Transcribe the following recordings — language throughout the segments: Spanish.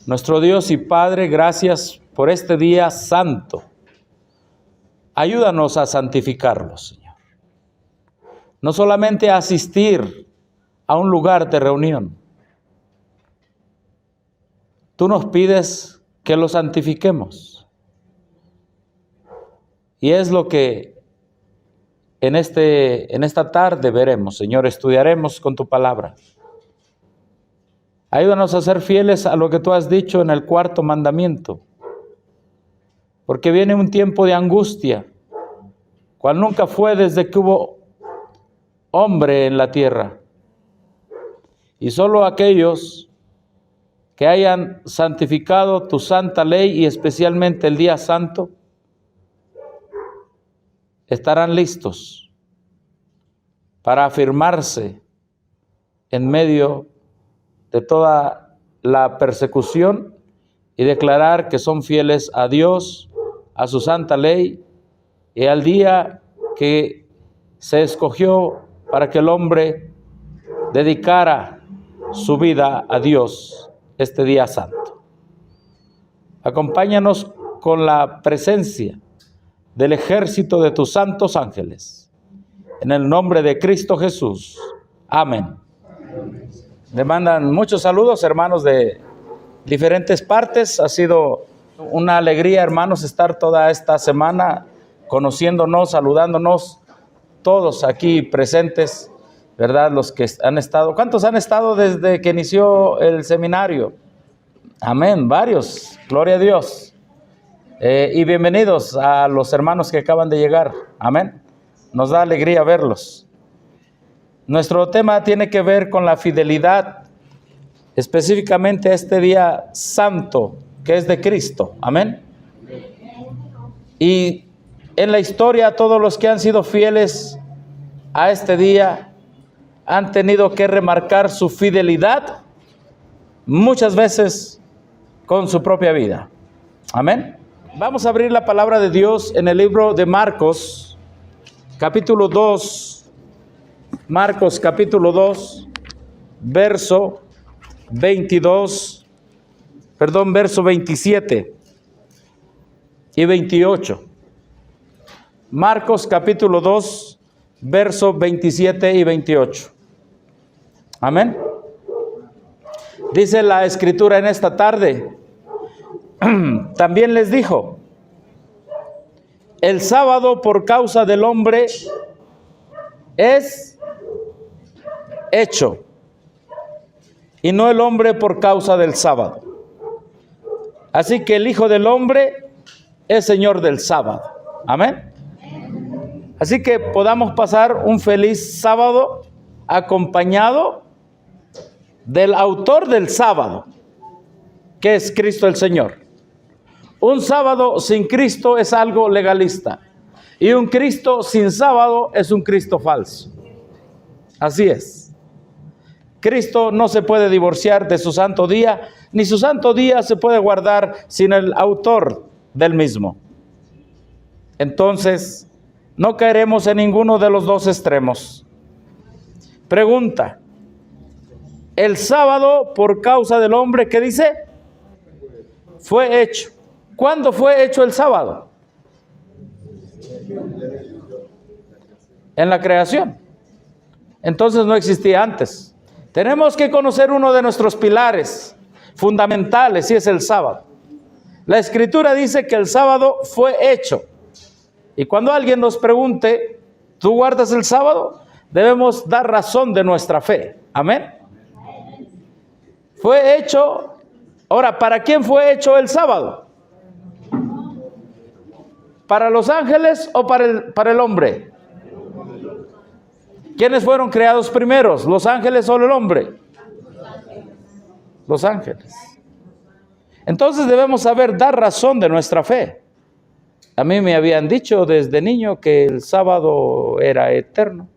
Nuestro Dios y Padre, gracias por este día santo. Ayúdanos a santificarlo, Señor. No solamente a asistir a un lugar de reunión. Tú nos pides que lo santifiquemos. Y es lo que en esta tarde veremos, Señor, estudiaremos con tu palabra. Ayúdanos a ser fieles a lo que tú has dicho en el cuarto mandamiento, porque viene un tiempo de angustia, cual nunca fue desde que hubo hombre en la tierra. Y solo aquellos que hayan santificado tu santa ley y especialmente el día santo, estarán listos para afirmarse en medio de toda la persecución y declarar que son fieles a Dios, a su santa ley y al día que se escogió para que el hombre dedicara su vida a Dios, este día santo. Acompáñanos con la presencia del ejército de tus santos ángeles. En el nombre de Cristo Jesús. Amén. Le mandan muchos saludos, hermanos de diferentes partes. Ha sido una alegría, hermanos, estar toda esta semana conociéndonos, saludándonos, todos aquí presentes, ¿verdad? Los que han estado. ¿Cuántos han estado desde que inició el seminario? Amén, varios. Gloria a Dios. Y bienvenidos a los hermanos que acaban de llegar. Amén. Nos da alegría verlos. Nuestro tema tiene que ver con la fidelidad, específicamente este día santo que es de Cristo. Amén. Y en la historia todos los que han sido fieles a este día han tenido que remarcar su fidelidad muchas veces con su propia vida. Amén. Vamos a abrir la palabra de Dios en el libro de Marcos, capítulo 2. Marcos capítulo 2, verso 27 y 28. Marcos capítulo 2, verso 27 y 28. Amén. Dice la Escritura en esta tarde. También les dijo: el sábado por causa del hombre es hecho, y no el hombre por causa del sábado. Así que el Hijo del Hombre es Señor del sábado. Amén. Así que podamos pasar un feliz sábado acompañado del autor del sábado, que es Cristo el Señor. Un sábado sin Cristo es algo legalista, y un Cristo sin sábado es un Cristo falso. Así es. Cristo no se puede divorciar de su santo día, ni su santo día se puede guardar sin el autor del mismo. Entonces, no caeremos en ninguno de los dos extremos. Pregunta: el sábado por causa del hombre, ¿qué dice? Fue hecho. ¿Cuándo fue hecho el sábado? En la creación. Entonces no existía antes. Tenemos que conocer uno de nuestros pilares fundamentales, y es el sábado. La Escritura dice que el sábado fue hecho. Y cuando alguien nos pregunte: ¿tú guardas el sábado?, debemos dar razón de nuestra fe. Amén. Fue hecho. Ahora, ¿para quién fue hecho el sábado? ¿Para los ángeles o para el hombre? ¿Quiénes fueron creados primeros? ¿Los ángeles o el hombre? Los ángeles. Entonces debemos saber dar razón de nuestra fe. A mí me habían dicho desde niño que el sábado era eterno.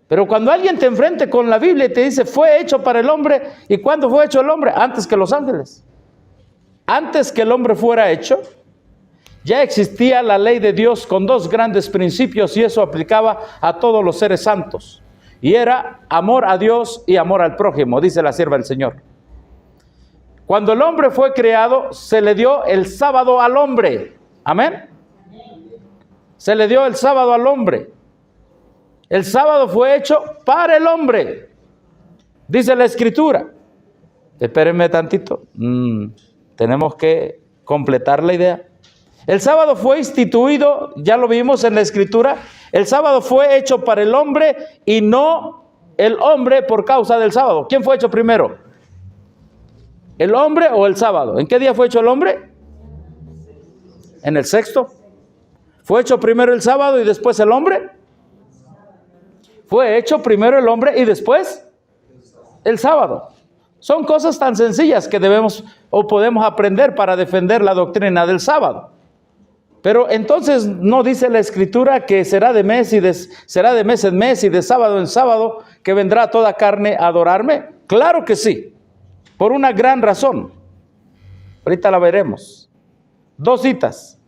Pero cuando alguien te enfrente con la Biblia y te dice: fue hecho para el hombre, ¿y cuándo fue hecho el hombre? Antes que los ángeles. Antes que el hombre fuera hecho, ya existía la ley de Dios con dos grandes principios, y eso aplicaba a todos los seres santos. Y era amor a Dios y amor al prójimo, dice la sierva del Señor. Cuando el hombre fue creado, se le dio el sábado al hombre. Amén. Se le dio el sábado al hombre. El sábado fue hecho para el hombre. Dice la Escritura. Espérenme tantito. Tenemos que completar la idea. El sábado fue instituido, ya lo vimos en la Escritura. El sábado fue hecho para el hombre y no el hombre por causa del sábado. ¿Quién fue hecho primero? ¿El hombre o el sábado? ¿En qué día fue hecho el hombre? En el sexto. ¿Fue hecho primero el sábado y después el hombre? Fue hecho primero el hombre y después el sábado. Son cosas tan sencillas que debemos o podemos aprender para defender la doctrina del sábado. Pero entonces no dice la Escritura que será de mes en mes y de sábado en sábado que vendrá toda carne a adorarme. Claro que sí, por una gran razón. Ahorita la veremos. 2 citas.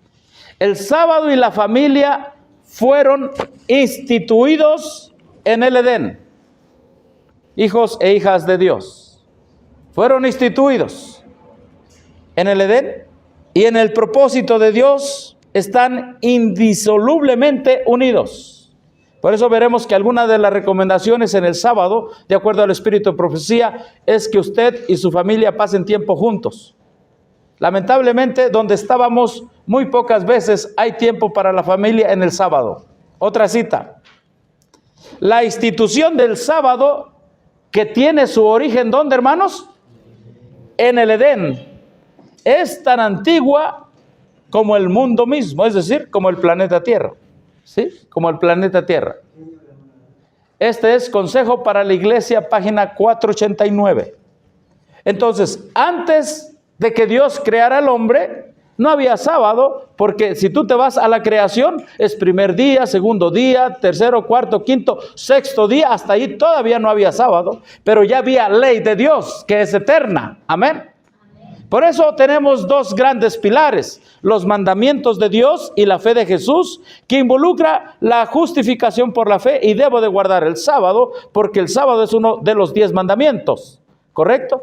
El sábado y la familia fueron instituidos en el Edén. Hijos e hijas de Dios. Fueron instituidos en el Edén y en el propósito de Dios están indisolublemente unidos. Por eso veremos que algunas de las recomendaciones en el sábado, de acuerdo al espíritu de profecía, es que usted y su familia pasen tiempo juntos. Lamentablemente, donde estábamos muy pocas veces hay tiempo para la familia en el sábado. Otra cita. La institución del sábado, que tiene su origen, ¿dónde, hermanos? En el Edén. Es tan antigua como el mundo mismo, es decir, como el planeta Tierra. ¿Sí? Como el planeta Tierra. Este es Consejo para la Iglesia, página 489. Entonces, antes de que Dios creara al hombre, no había sábado, porque si tú te vas a la creación, es primer día, segundo día, tercero, cuarto, quinto, sexto día, hasta ahí todavía no había sábado, pero ya había ley de Dios, que es eterna. Amén. Por eso tenemos 2 grandes pilares, los mandamientos de Dios y la fe de Jesús, que involucra la justificación por la fe, y debo de guardar el sábado, porque el sábado es uno de los 10 mandamientos, ¿correcto?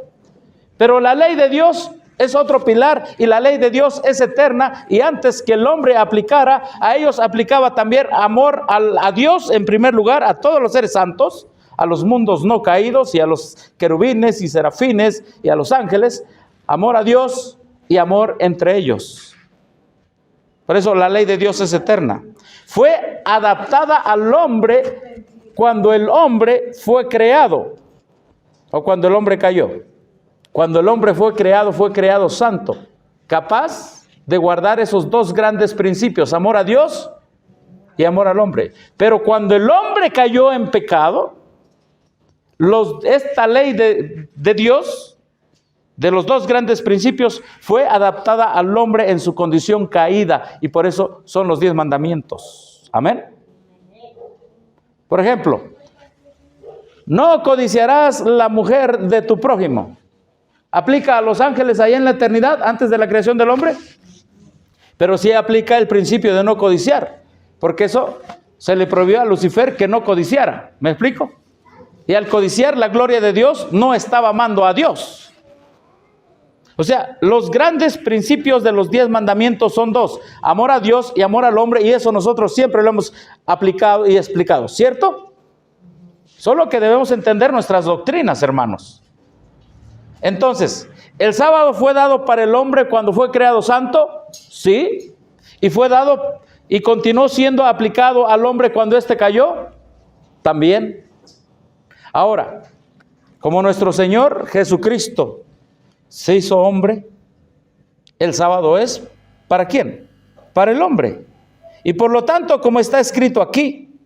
Pero la ley de Dios es otro pilar, y la ley de Dios es eterna, y antes que el hombre aplicara, a ellos aplicaba también amor a Dios en primer lugar, a todos los seres santos, a los mundos no caídos, y a los querubines y serafines, y a los ángeles. Amor a Dios y amor entre ellos. Por eso la ley de Dios es eterna. Fue adaptada al hombre cuando el hombre fue creado, o cuando el hombre cayó. Cuando el hombre fue creado santo, capaz de guardar esos 2 grandes principios, amor a Dios y amor al hombre. Pero cuando el hombre cayó en pecado, esta ley de Dios, de los 2 grandes principios, fue adaptada al hombre en su condición caída, y por eso son los 10 mandamientos. Amén. Por ejemplo, no codiciarás la mujer de tu prójimo. ¿Aplica a los ángeles ahí en la eternidad, antes de la creación del hombre? Pero sí aplica el principio de no codiciar, porque eso se le prohibió a Lucifer que no codiciara. ¿Me explico? Y al codiciar la gloria de Dios, no estaba amando a Dios. O sea, los grandes principios de los 10 mandamientos son 2, amor a Dios y amor al hombre, y eso nosotros siempre lo hemos aplicado y explicado, ¿cierto? Solo que debemos entender nuestras doctrinas, hermanos. Entonces, ¿el sábado fue dado para el hombre cuando fue creado santo? Sí. ¿Y fue dado y continuó siendo aplicado al hombre cuando éste cayó? También. Ahora, como nuestro Señor Jesucristo se hizo hombre, el sábado es ¿para quién? Para el hombre. Y por lo tanto, como está escrito aquí,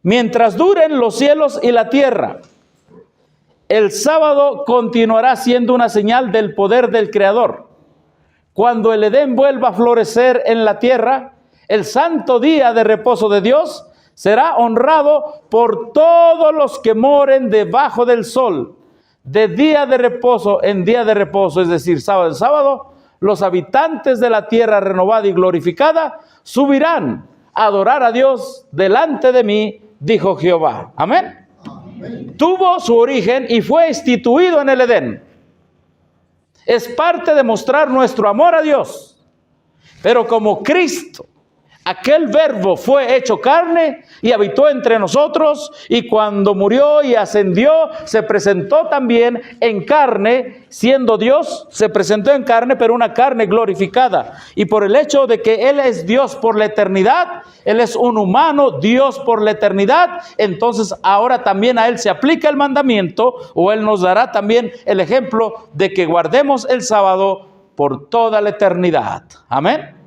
mientras duren los cielos y la tierra, el sábado continuará siendo una señal del poder del Creador. Cuando el Edén vuelva a florecer en la tierra, el santo día de reposo de Dios será honrado por todos los que moren debajo del sol. De día de reposo en día de reposo, es decir, sábado en sábado, los habitantes de la tierra renovada y glorificada subirán a adorar a Dios delante de mí, dijo Jehová. Amén. Amén. Tuvo su origen y fue instituido en el Edén. Es parte de mostrar nuestro amor a Dios. Pero como Cristo, aquel verbo fue hecho carne y habitó entre nosotros, y cuando murió y ascendió, se presentó también en carne, siendo Dios, se presentó en carne, pero una carne glorificada. Y por el hecho de que Él es Dios por la eternidad, Él es un humano, Dios por la eternidad, entonces ahora también a Él se aplica el mandamiento, o Él nos dará también el ejemplo de que guardemos el sábado por toda la eternidad. Amén.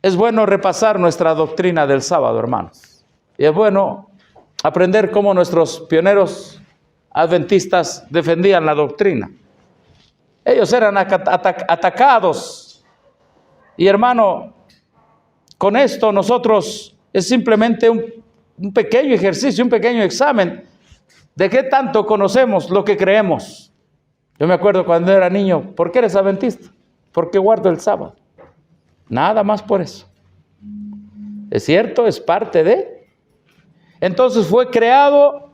Es bueno repasar nuestra doctrina del sábado, hermanos. Y es bueno aprender cómo nuestros pioneros adventistas defendían la doctrina. Ellos eran atacados. Y hermano, con esto nosotros es simplemente un pequeño ejercicio, un pequeño examen de qué tanto conocemos lo que creemos. Yo me acuerdo cuando era niño, ¿por qué eres adventista? Porque guardo el sábado. Nada más por eso. Es cierto, es parte de. Entonces fue creado,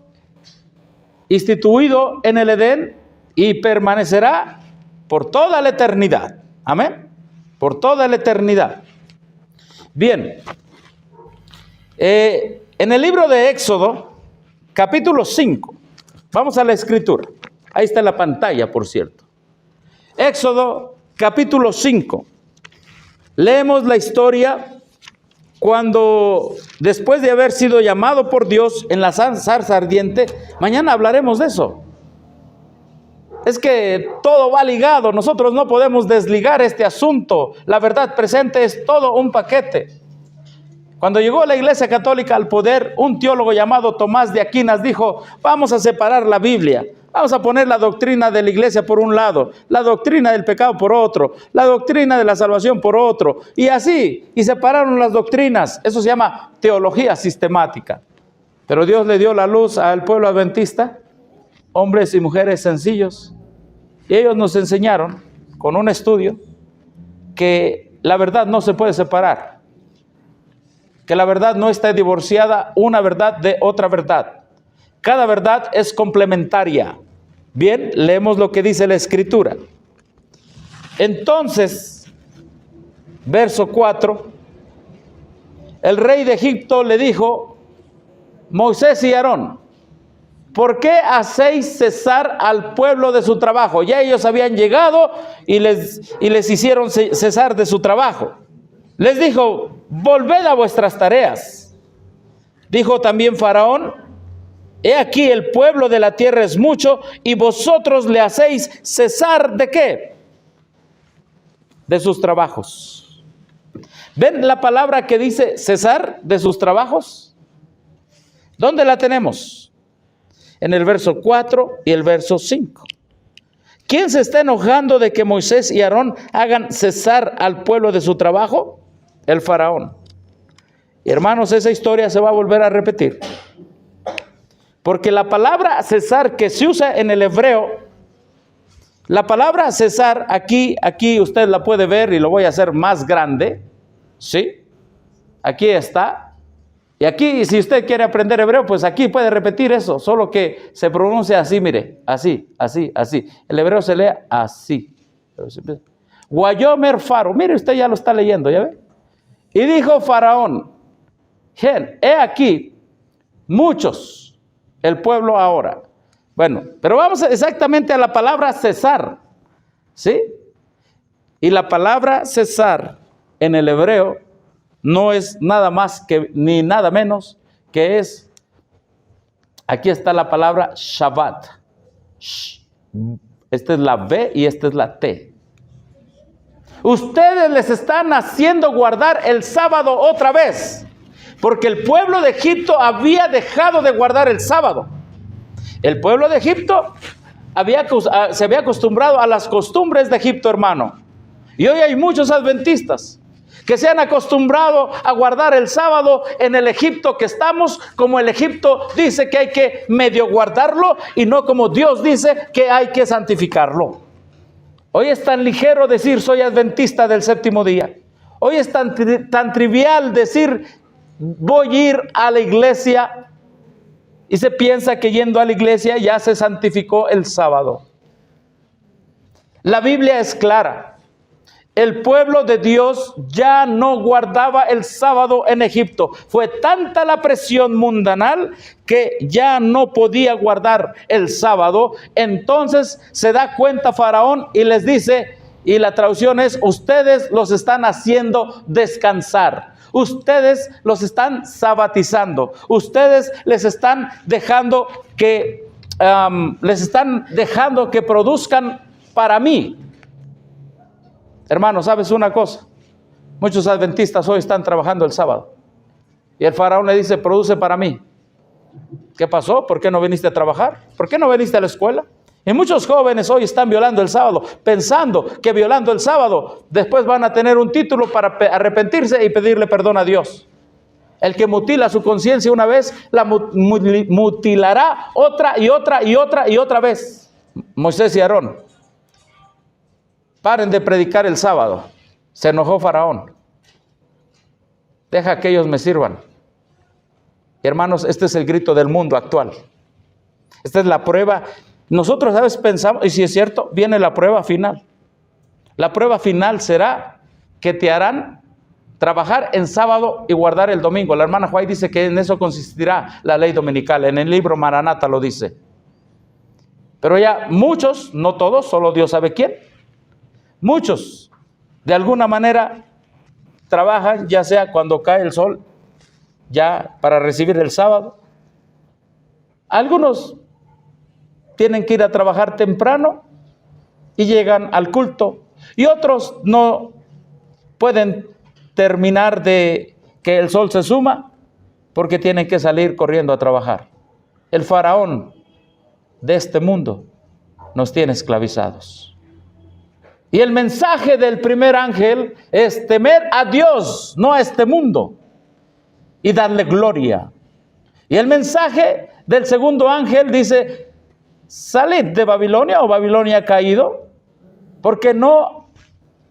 instituido en el Edén y permanecerá por toda la eternidad. Amén. Por toda la eternidad. Bien. En el libro de Éxodo, capítulo 5. Vamos a la escritura. Ahí está la pantalla, por cierto. Éxodo, capítulo 5. Leemos la historia cuando, después de haber sido llamado por Dios en la zarza ardiente, mañana hablaremos de eso. Es que todo va ligado, nosotros no podemos desligar este asunto. La verdad presente es todo un paquete. Cuando llegó la Iglesia Católica al poder, un teólogo llamado Tomás de Aquinas dijo, vamos a separar la Biblia. Vamos a poner la doctrina de la iglesia por un lado, la doctrina del pecado por otro, la doctrina de la salvación por otro, y así, y separaron las doctrinas. Eso se llama teología sistemática. Pero Dios le dio la luz al pueblo adventista, hombres y mujeres sencillos, y ellos nos enseñaron, con un estudio, que la verdad no se puede separar, que la verdad no está divorciada una verdad de otra verdad. Cada verdad es complementaria. Bien, leemos lo que dice la Escritura. Entonces, verso 4, el rey de Egipto le dijo, Moisés y Aarón, ¿por qué hacéis cesar al pueblo de su trabajo? Ya ellos habían llegado y les hicieron cesar de su trabajo. Les dijo, volved a vuestras tareas. Dijo también Faraón, he aquí el pueblo de la tierra es mucho y vosotros le hacéis cesar ¿de qué? De sus trabajos. ¿Ven la palabra que dice cesar de sus trabajos? ¿Dónde la tenemos? En el verso 4 y el verso 5. ¿Quién se está enojando de que Moisés y Aarón hagan cesar al pueblo de su trabajo? El faraón. Y hermanos, esa historia se va a volver a repetir. Porque la palabra cesar que se usa en el hebreo, la palabra cesar aquí usted la puede ver y lo voy a hacer más grande, ¿sí? Aquí está. Y aquí, si usted quiere aprender hebreo, pues aquí puede repetir eso, solo que se pronuncia así, mire, así, así, así. El hebreo se lee así. Guayomer Faro, mire, usted ya lo está leyendo, ¿ya ve? Y dijo Faraón, he aquí, muchos, el pueblo ahora. Bueno, pero vamos exactamente a la palabra cesar, ¿sí? Y la palabra cesar en el hebreo no es nada más que, ni nada menos que es, aquí está la palabra Shabbat. Esta es la B y esta es la T. Ustedes les están haciendo guardar el sábado otra vez, porque el pueblo de Egipto había dejado de guardar el sábado. El pueblo de Egipto se había acostumbrado a las costumbres de Egipto, hermano. Y hoy hay muchos adventistas que se han acostumbrado a guardar el sábado en el Egipto que estamos, como el Egipto dice que hay que medio guardarlo y no como Dios dice que hay que santificarlo. Hoy es tan ligero decir soy adventista del séptimo día. Hoy es tan trivial decir voy a ir a la iglesia y se piensa que yendo a la iglesia ya se santificó el sábado. La Biblia es clara. El pueblo de Dios ya no guardaba el sábado en Egipto. Fue tanta la presión mundanal que ya no podía guardar el sábado. Entonces se da cuenta Faraón y les dice, y la traducción es, ustedes los están haciendo descansar. Ustedes los están sabatizando. Ustedes les están dejando que produzcan para mí. Hermano, ¿sabes una cosa? Muchos adventistas hoy están trabajando el sábado. Y el faraón le dice, produce para mí. ¿Qué pasó? ¿Por qué no viniste a trabajar? ¿Por qué no viniste a la escuela? Y muchos jóvenes hoy están violando el sábado, pensando que violando el sábado, después van a tener un título para arrepentirse y pedirle perdón a Dios. El que mutila su conciencia una vez, la mutilará otra y otra y otra y otra vez. Moisés y Aarón, paren de predicar el sábado. Se enojó Faraón. Deja que ellos me sirvan. Hermanos, este es el grito del mundo actual. Esta es la prueba. Nosotros a veces pensamos, y si es cierto, viene la prueba final. La prueba final será que te harán trabajar en sábado y guardar el domingo. La hermana Juárez dice que en eso consistirá la ley dominical. En el libro Maranata lo dice. Pero ya muchos, no todos, solo Dios sabe quién. Muchos, de alguna manera, trabajan, ya sea cuando cae el sol, ya para recibir el sábado. Algunos tienen que ir a trabajar temprano y llegan al culto. Y otros no pueden terminar de que el sol se suma porque tienen que salir corriendo a trabajar. El faraón de este mundo nos tiene esclavizados. Y el mensaje del primer ángel es temer a Dios, no a este mundo, y darle gloria. Y el mensaje del segundo ángel dice, salid de Babilonia, o Babilonia ha caído, porque no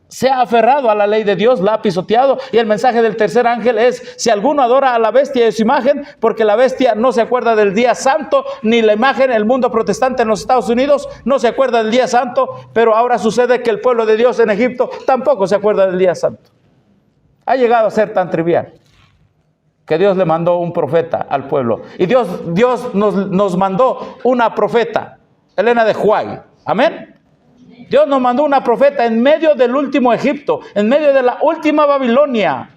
se ha aferrado a la ley de Dios, la ha pisoteado. Y el mensaje del tercer ángel es, si alguno adora a la bestia y su imagen, porque la bestia no se acuerda del día santo, ni la imagen, el mundo protestante en los Estados Unidos no se acuerda del día santo, pero ahora sucede que el pueblo de Dios en Egipto tampoco se acuerda del día santo. Ha llegado a ser tan trivial que Dios le mandó un profeta al pueblo. Y Dios nos mandó una profeta, Elena de Huay. Amén. Dios nos mandó una profeta en medio del último Egipto, en medio de la última Babilonia.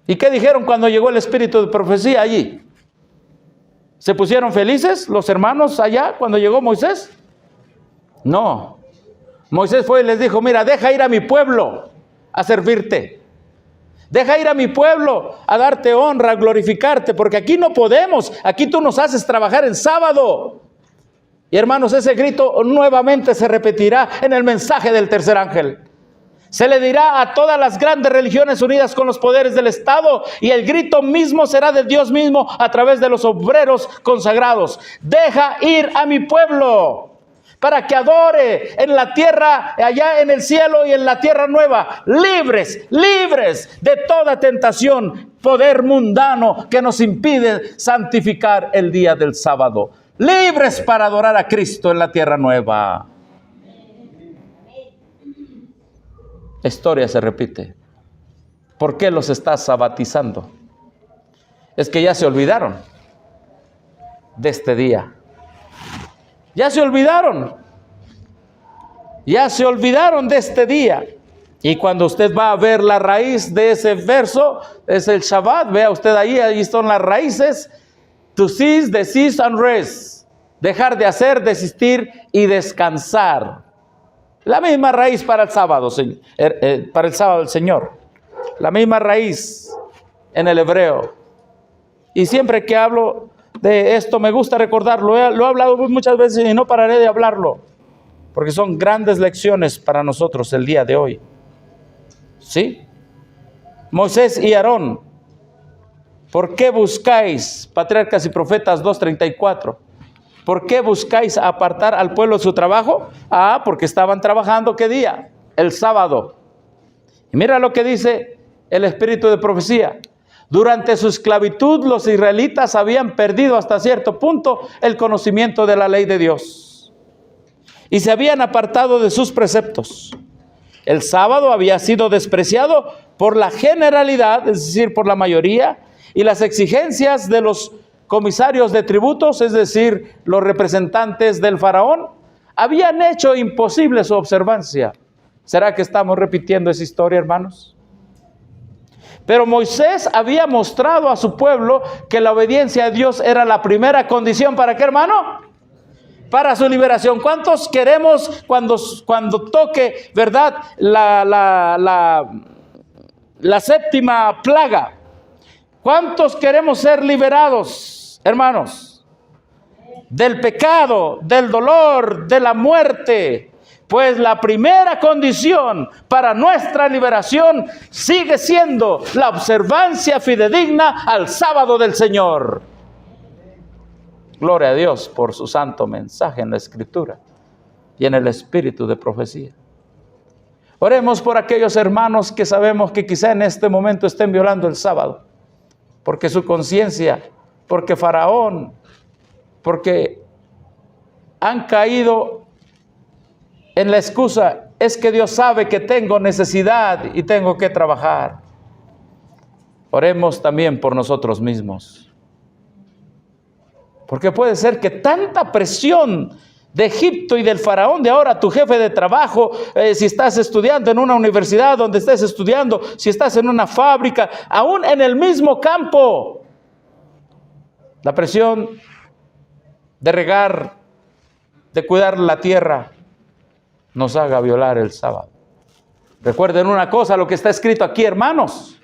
¿Y qué dijeron cuando llegó el espíritu de profecía allí? ¿Se pusieron felices los hermanos allá cuando llegó Moisés? No. Moisés fue y les dijo, mira, deja ir a mi pueblo a servirte. Deja ir a mi pueblo a darte honra, a glorificarte, porque aquí no podemos. Aquí tú nos haces trabajar en sábado. Y hermanos, ese grito nuevamente se repetirá en el mensaje del tercer ángel. Se le dirá a todas las grandes religiones unidas con los poderes del Estado, y el grito mismo será de Dios mismo a través de los obreros consagrados. Deja ir a mi pueblo para que adore en la tierra, allá en el cielo y en la tierra nueva, libres de toda tentación, poder mundano que nos impide santificar el día del sábado. Libres para adorar a Cristo en la tierra nueva. La historia se repite. ¿Por qué los estás sabatizando? Es que ya se olvidaron de este día. Ya se olvidaron. Ya se olvidaron de este día. Y cuando usted va a ver la raíz de ese verso, es el Shabbat. Vea usted ahí son las raíces. To cease, desist and rest. Dejar de hacer, desistir y descansar. La misma raíz para el sábado, para el sábado del Señor. La misma raíz en el hebreo. Y siempre que hablo de esto me gusta recordarlo. Lo he hablado muchas veces y no pararé de hablarlo. Porque son grandes lecciones para nosotros el día de hoy. ¿Sí? Moisés y Aarón. ¿Por qué buscáis, Patriarcas y Profetas 2:34? ¿Por qué buscáis apartar al pueblo de su trabajo? Porque estaban trabajando, ¿qué día? El sábado. Y mira lo que dice el espíritu de profecía. Durante su esclavitud, los israelitas habían perdido hasta cierto punto el conocimiento de la ley de Dios. y se habían apartado de sus preceptos. El sábado había sido despreciado por la generalidad, es decir, por la mayoría, y las exigencias de los comisarios de tributos, es decir, los representantes del faraón, habían hecho imposible su observancia. ¿Será que estamos repitiendo esa historia, hermanos? Pero Moisés había mostrado a su pueblo que la obediencia a Dios era la primera condición. ¿Para qué, hermano? Para su liberación. ¿Cuántos queremos cuando toque, verdad, la séptima plaga? ¿Cuántos queremos ser liberados, hermanos? Del pecado, del dolor, de la muerte. Pues la primera condición para nuestra liberación sigue siendo la observancia fidedigna al sábado del Señor. Gloria a Dios por su santo mensaje en la Escritura y en el espíritu de profecía. Oremos por aquellos hermanos que sabemos que quizá en este momento estén violando el sábado, porque su conciencia, porque Faraón, porque han caído en la excusa, es que Dios sabe que tengo necesidad y tengo que trabajar. Oremos también por nosotros mismos. Porque puede ser que tanta presión de Egipto y del faraón, de ahora tu jefe de trabajo, si estás estudiando en una universidad donde estés estudiando, si estás en una fábrica, aún en el mismo campo, la presión de regar, de cuidar la tierra, nos haga violar el sábado. Recuerden una cosa, lo que está escrito aquí, hermanos.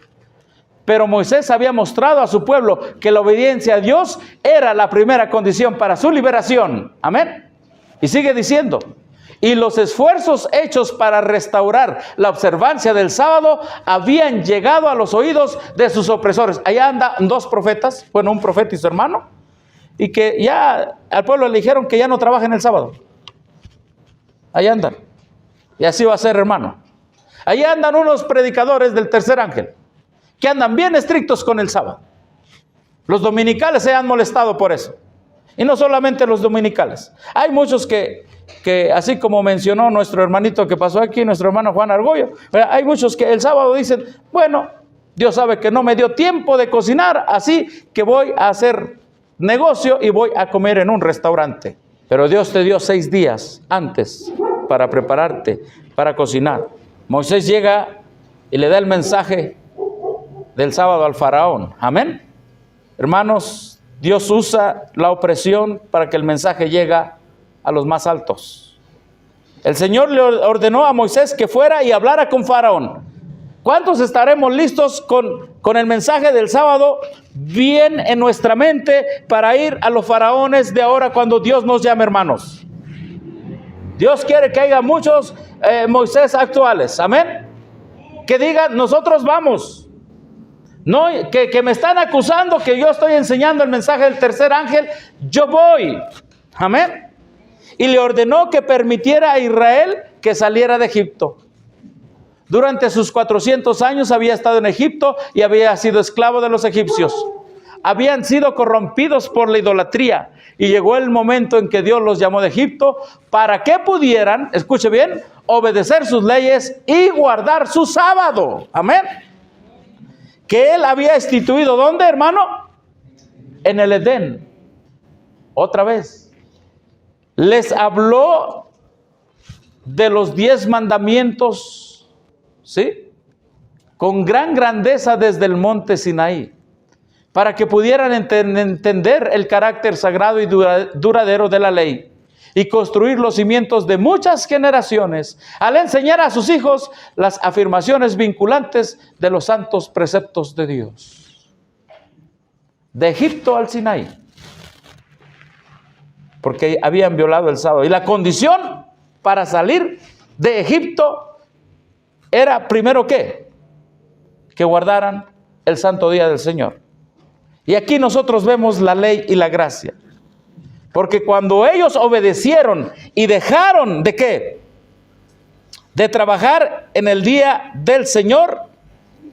Pero Moisés había mostrado a su pueblo que la obediencia a Dios era la primera condición para su liberación. Amén. Y sigue diciendo, y los esfuerzos hechos para restaurar la observancia del sábado habían llegado a los oídos de sus opresores. Allá andan dos profetas, bueno, un profeta y su hermano, y que ya al pueblo le dijeron que ya no trabajen el sábado. Ahí andan. Y así va a ser, hermano. Ahí andan unos predicadores del tercer ángel, que andan bien estrictos con el sábado. Los dominicales se han molestado por eso. Y no solamente los dominicales. Hay muchos que así como mencionó nuestro hermanito que pasó aquí, nuestro hermano Juan Argollo, hay muchos que el sábado dicen, bueno, Dios sabe que no me dio tiempo de cocinar, así que voy a hacer negocio y voy a comer en un restaurante. Pero Dios te dio 6 días antes para prepararte, para cocinar. Moisés llega y le da el mensaje del sábado al faraón. Amén. Hermanos, Dios usa la opresión para que el mensaje llegue a los más altos. El Señor le ordenó a Moisés que fuera y hablara con faraón. ¿Cuántos estaremos listos con el mensaje del sábado bien en nuestra mente para ir a los faraones de ahora cuando Dios nos llame, hermanos? Dios quiere que haya muchos Moisés actuales, amén. Que digan, nosotros vamos. No, que me están acusando que yo estoy enseñando el mensaje del tercer ángel, yo voy, amén. Y le ordenó que permitiera a Israel que saliera de Egipto. Durante sus 400 años había estado en Egipto y había sido esclavo de los egipcios. Habían sido corrompidos por la idolatría y llegó el momento en que Dios los llamó de Egipto para que pudieran, escuche bien, obedecer sus leyes y guardar su sábado. Amén. Que Él había instituido, ¿dónde, hermano? En el Edén. Otra vez. Les habló de los 10 mandamientos, ¿sí? Con gran grandeza desde el monte Sinaí, para que pudieran entender el carácter sagrado y duradero de la ley y construir los cimientos de muchas generaciones al enseñar a sus hijos las afirmaciones vinculantes de los santos preceptos de Dios. De Egipto al Sinaí, porque habían violado el sábado. Y la condición para salir de Egipto era primero ¿qué? Que guardaran el santo día del Señor. Y aquí nosotros vemos la ley y la gracia. Porque cuando ellos obedecieron y dejaron ¿de qué? De trabajar en el día del Señor,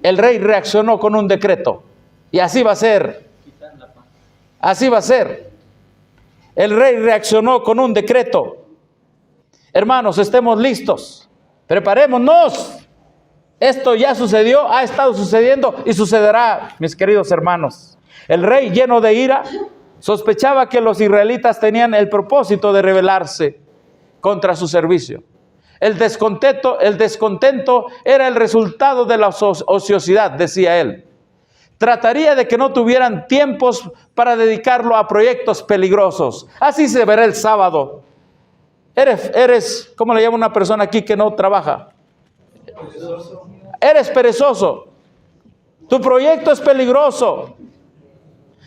el rey reaccionó con un decreto. Y así va a ser. Así va a ser. El rey reaccionó con un decreto. Hermanos, estemos listos. Preparémonos. Esto ya sucedió, ha estado sucediendo y sucederá, mis queridos hermanos. El rey, lleno de ira, sospechaba que los israelitas tenían el propósito de rebelarse contra su servicio. El descontento era el resultado de la ociosidad, decía él. Trataría de que no tuvieran tiempos para dedicarlo a proyectos peligrosos. Así se verá el sábado. Eres, ¿cómo le llama una persona aquí que no trabaja? Perezoso. Eres perezoso. Tu proyecto es peligroso.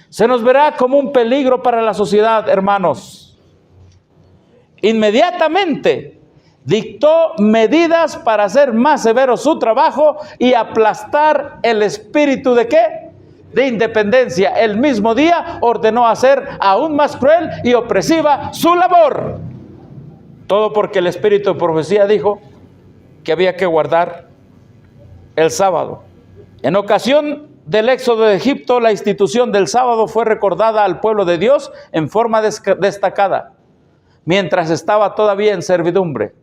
Se nos verá como un peligro para la sociedad, hermanos. Inmediatamente dictó medidas para hacer más severo su trabajo y aplastar el espíritu ¿de qué? De independencia. El mismo día ordenó hacer aún más cruel y opresiva su labor. Todo porque el espíritu de profecía dijo que había que guardar el sábado. En ocasión del éxodo de Egipto, la institución del sábado fue recordada al pueblo de Dios en forma destacada, mientras estaba todavía en servidumbre.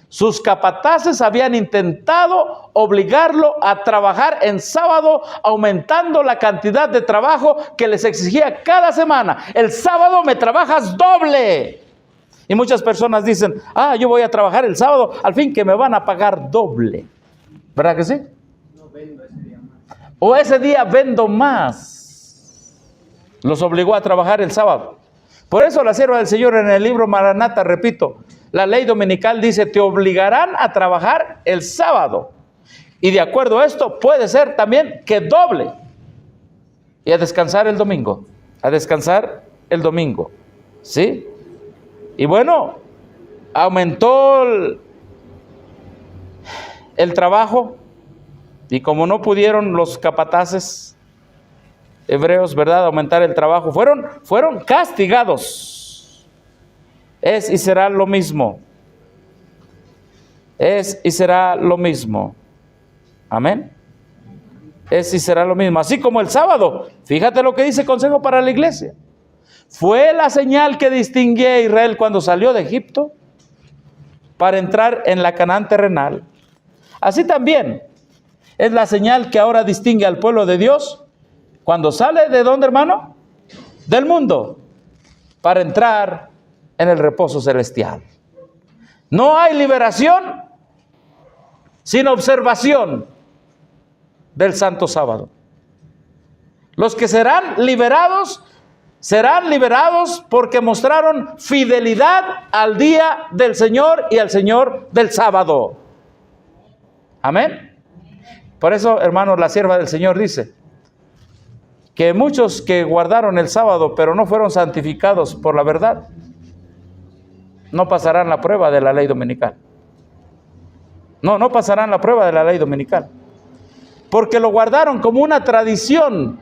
Sus capataces habían intentado obligarlo a trabajar en sábado, aumentando la cantidad de trabajo que les exigía cada semana. El sábado me trabajas doble. Y muchas personas dicen, yo voy a trabajar el sábado, al fin que me van a pagar doble. ¿Verdad que sí? No vendo ese día más. O ese día vendo más. Los obligó a trabajar el sábado. Por eso la sierva del Señor en el libro Maranata, repito, la ley dominical dice, te obligarán a trabajar el sábado. Y de acuerdo a esto, puede ser también que doble. Y a descansar el domingo. A descansar el domingo. ¿Sí? Y bueno, aumentó el trabajo. Y como no pudieron los capataces hebreos, ¿verdad?, aumentar el trabajo, fueron castigados. Es y será lo mismo. Es y será lo mismo. Amén. Es y será lo mismo. Así como el sábado. Fíjate lo que dice Consejo para la Iglesia. Fue la señal que distinguía a Israel cuando salió de Egipto para entrar en la Canaán terrenal. Así también es la señal que ahora distingue al pueblo de Dios cuando sale ¿de dónde, hermano? Del mundo, para entrar en el reposo celestial. No hay liberación sin observación del Santo Sábado. Los que serán liberados porque mostraron fidelidad al día del Señor y al Señor del sábado. Amén. Por eso, hermanos, la sierva del Señor dice que muchos que guardaron el sábado pero no fueron santificados por la verdad, no pasarán la prueba de la ley dominical. No pasarán la prueba de la ley dominical. Porque lo guardaron como una tradición,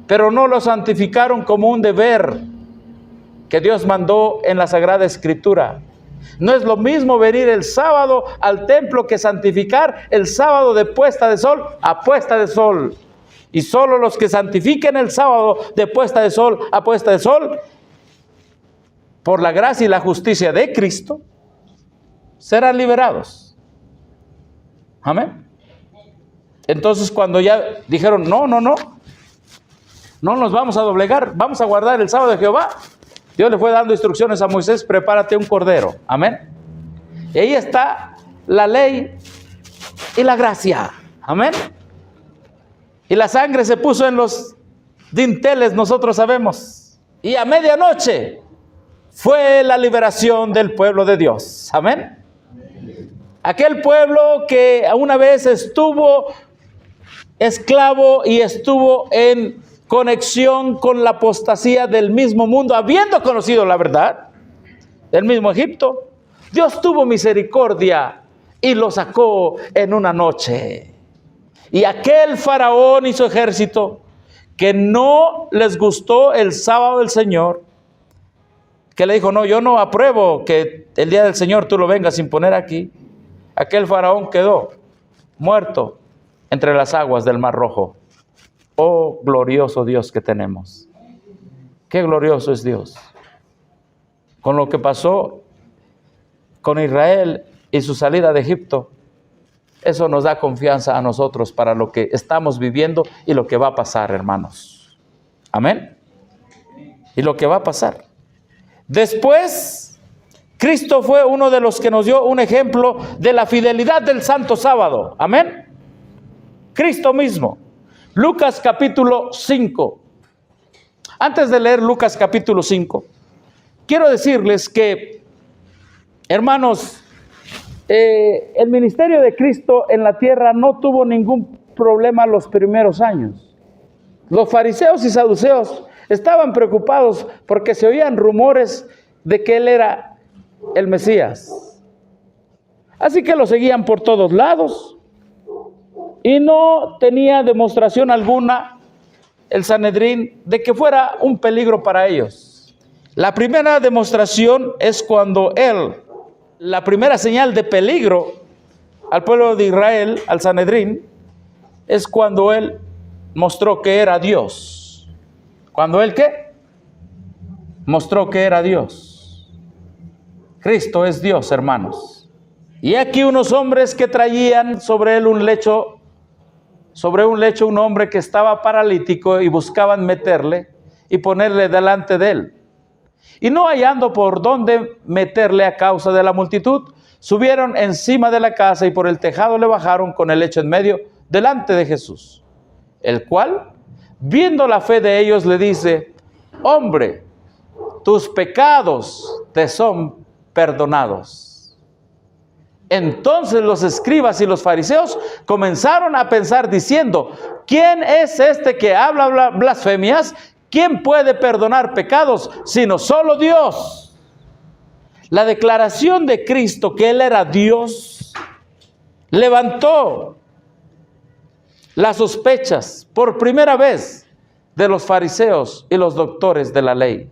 pero no lo santificaron como un deber que Dios mandó en la Sagrada Escritura. No es lo mismo venir el sábado al templo que santificar el sábado de puesta de sol a puesta de sol. Y solo los que santifiquen el sábado de puesta de sol a puesta de sol, por la gracia y la justicia de Cristo, serán liberados. Amén. Entonces cuando ya dijeron, no nos vamos a doblegar, vamos a guardar el sábado de Jehová, Dios le fue dando instrucciones a Moisés, prepárate un cordero. Amén. Y ahí está la ley y la gracia. Amén. Y la sangre se puso en los dinteles, nosotros sabemos. Y a medianoche fue la liberación del pueblo de Dios. Amén. Aquel pueblo que una vez estuvo esclavo y estuvo en conexión con la apostasía del mismo mundo, habiendo conocido la verdad del mismo Egipto, Dios tuvo misericordia y lo sacó en una noche. Y aquel faraón y su ejército que no les gustó el sábado del Señor, que le dijo, no, yo no apruebo que el día del Señor tú lo vengas a imponer aquí, aquel faraón quedó muerto entre las aguas del Mar Rojo. Oh, glorioso Dios que tenemos. Qué glorioso es Dios. Con lo que pasó con Israel y su salida de Egipto, eso nos da confianza a nosotros para lo que estamos viviendo y lo que va a pasar, hermanos. Amén. Y lo que va a pasar. Después, Cristo fue uno de los que nos dio un ejemplo de la fidelidad del Santo Sábado. Amén. Cristo mismo. Lucas capítulo 5. Antes de leer Lucas capítulo 5, quiero decirles que, hermanos, el ministerio de Cristo en la tierra no tuvo ningún problema los primeros años. Los fariseos y saduceos estaban preocupados porque se oían rumores de que Él era el Mesías. Así que lo seguían por todos lados y no tenía demostración alguna el Sanedrín de que fuera un peligro para ellos. La primera demostración es cuando la primera señal de peligro al pueblo de Israel, al Sanedrín, es cuando Él mostró que era Dios. ¿Cuando Él qué? Mostró que era Dios. Cristo es Dios, hermanos. Y aquí unos hombres que traían sobre Él un lecho un hombre que estaba paralítico y buscaban meterle y ponerle delante de Él. Y no hallando por dónde meterle a causa de la multitud, subieron encima de la casa y por el tejado le bajaron con el lecho en medio delante de Jesús, el cual, viendo la fe de ellos, le dice: hombre, tus pecados te son perdonados. Entonces los escribas y los fariseos comenzaron a pensar diciendo: ¿quién es este que habla blasfemias? ¿Quién puede perdonar pecados sino solo Dios? La declaración de Cristo que Él era Dios levantó las sospechas por primera vez de los fariseos y los doctores de la ley.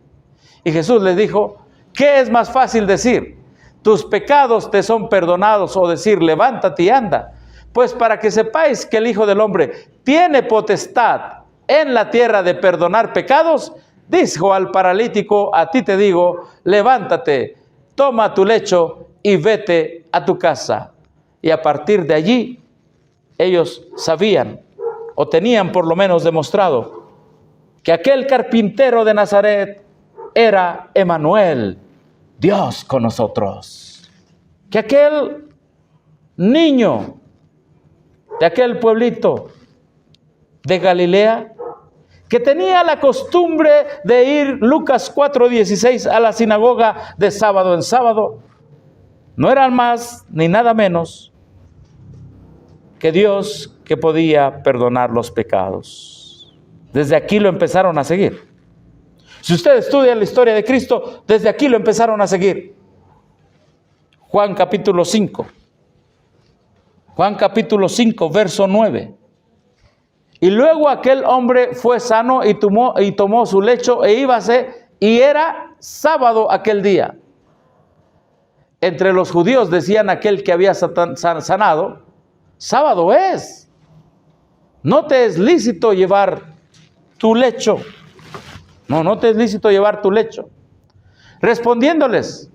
Y Jesús les dijo: ¿qué es más fácil decir? Tus pecados te son perdonados, o decir levántate y anda. Pues para que sepáis que el Hijo del Hombre tiene potestad en la tierra de perdonar pecados, dijo al paralítico: a ti te digo, levántate, toma tu lecho y vete a tu casa. Y a partir de allí, ellos sabían, o tenían por lo menos demostrado, que aquel carpintero de Nazaret era Emmanuel, Dios con nosotros. Que aquel niño de aquel pueblito de Galilea, que tenía la costumbre de ir, Lucas 4:16, a la sinagoga de sábado en sábado, no era más ni nada menos que Dios que podía perdonar los pecados. Desde aquí lo empezaron a seguir. Si usted estudia la historia de Cristo, desde aquí lo empezaron a seguir. Juan capítulo 5. Juan capítulo 5, verso 9. Y luego aquel hombre fue sano y tomó su lecho e íbase, y era sábado aquel día. Entre los judíos decían aquel que había sanado: sábado es, no te es lícito llevar tu lecho. No te es lícito llevar tu lecho. Respondiéndoles: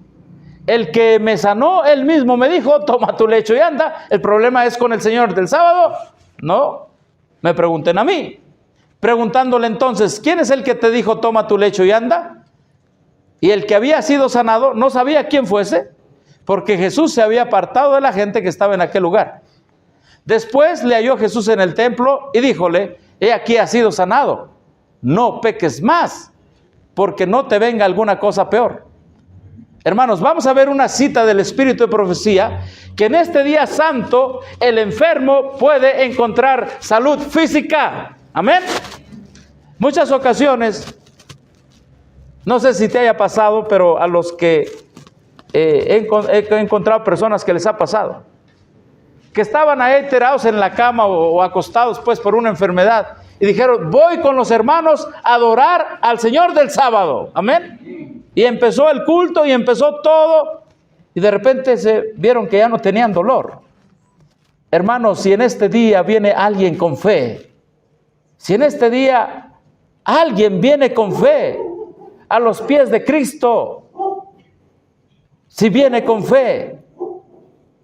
el que me sanó, él mismo me dijo, toma tu lecho y anda. ¿El problema es con el Señor del sábado? No, me pregunten a mí. Preguntándole entonces: ¿quién es el que te dijo, toma tu lecho y anda? Y el que había sido sanado no sabía quién fuese, porque Jesús se había apartado de la gente que estaba en aquel lugar. Después le halló Jesús en el templo y díjole: he aquí has sido sanado, no peques más, porque no te venga alguna cosa peor. Hermanos, vamos a ver una cita del Espíritu de Profecía, que en este día santo el enfermo puede encontrar salud física. Amén. Muchas ocasiones, no sé si te haya pasado, pero a los que he encontrado personas que les ha pasado, que estaban ahí tirados en la cama o acostados pues por una enfermedad, y dijeron: voy con los hermanos a adorar al Señor del sábado. Amén. Y empezó el culto y empezó todo, y de repente se vieron que ya no tenían dolor. Hermanos, si en este día viene alguien con fe, si en este día alguien viene con fe a los pies de Cristo, si viene con fe,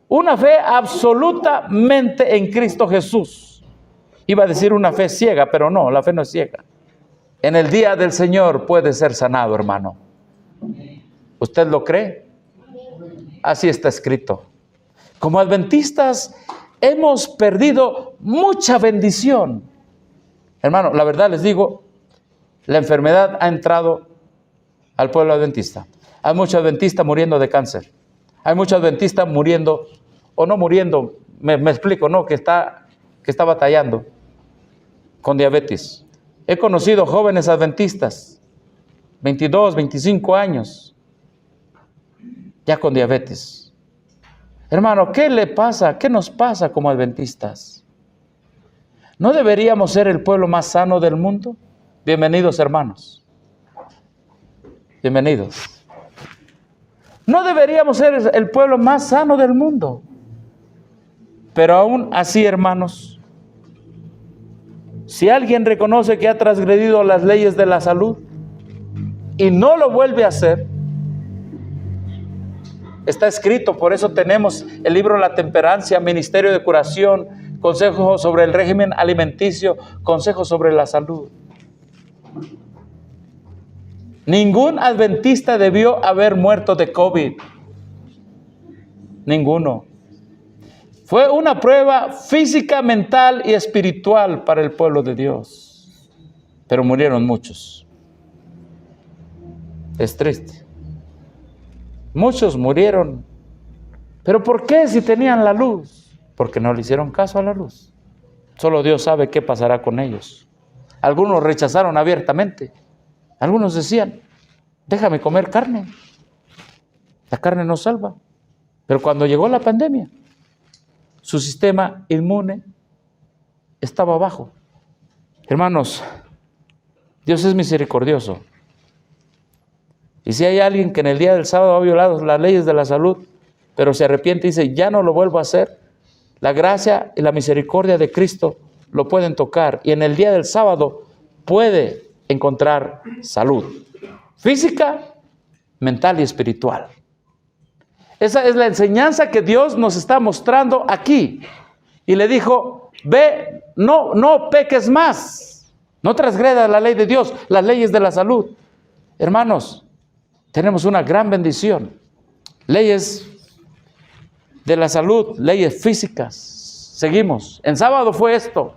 una fe absolutamente en Cristo Jesús. Iba a decir una fe ciega, pero no, la fe no es ciega. En el día del Señor puede ser sanado, hermano. ¿Usted lo cree? Así está escrito. Como adventistas hemos perdido mucha bendición. Hermano, la verdad les digo, la enfermedad ha entrado al pueblo adventista. Hay muchos adventistas muriendo de cáncer. Hay muchos adventistas muriendo, o no muriendo, me explico, ¿no? Que está batallando con diabetes. He conocido jóvenes adventistas, 22, 25 años, ya con diabetes. Hermano, ¿qué le pasa? ¿Qué nos pasa como adventistas? ¿No deberíamos ser el pueblo más sano del mundo? Bienvenidos, hermanos. Bienvenidos. No deberíamos ser el pueblo más sano del mundo. Pero aún así, hermanos, si alguien reconoce que ha transgredido las leyes de la salud y no lo vuelve a hacer, está escrito, por eso tenemos el libro La Temperancia, Ministerio de Curación, Consejos sobre el régimen alimenticio, Consejos sobre la salud. Ningún adventista debió haber muerto de COVID. Ninguno. Fue una prueba física, mental y espiritual para el pueblo de Dios. Pero murieron muchos. Es triste. Muchos murieron. ¿Pero por qué si tenían la luz? Porque no le hicieron caso a la luz. Solo Dios sabe qué pasará con ellos. Algunos rechazaron abiertamente. Algunos decían, déjame comer carne. La carne no salva. Pero cuando llegó la pandemia, su sistema inmune estaba bajo. Hermanos, Dios es misericordioso. Y si hay alguien que en el día del sábado ha violado las leyes de la salud, pero se arrepiente y dice, ya no lo vuelvo a hacer, la gracia y la misericordia de Cristo lo pueden tocar. Y en el día del sábado puede encontrar salud física, mental y espiritual. Esa es la enseñanza que Dios nos está mostrando aquí. Y le dijo, ve, no peques más. No transgreda la ley de Dios, las leyes de la salud. Hermanos, tenemos una gran bendición. Leyes de la salud, leyes físicas. Seguimos. En sábado fue esto.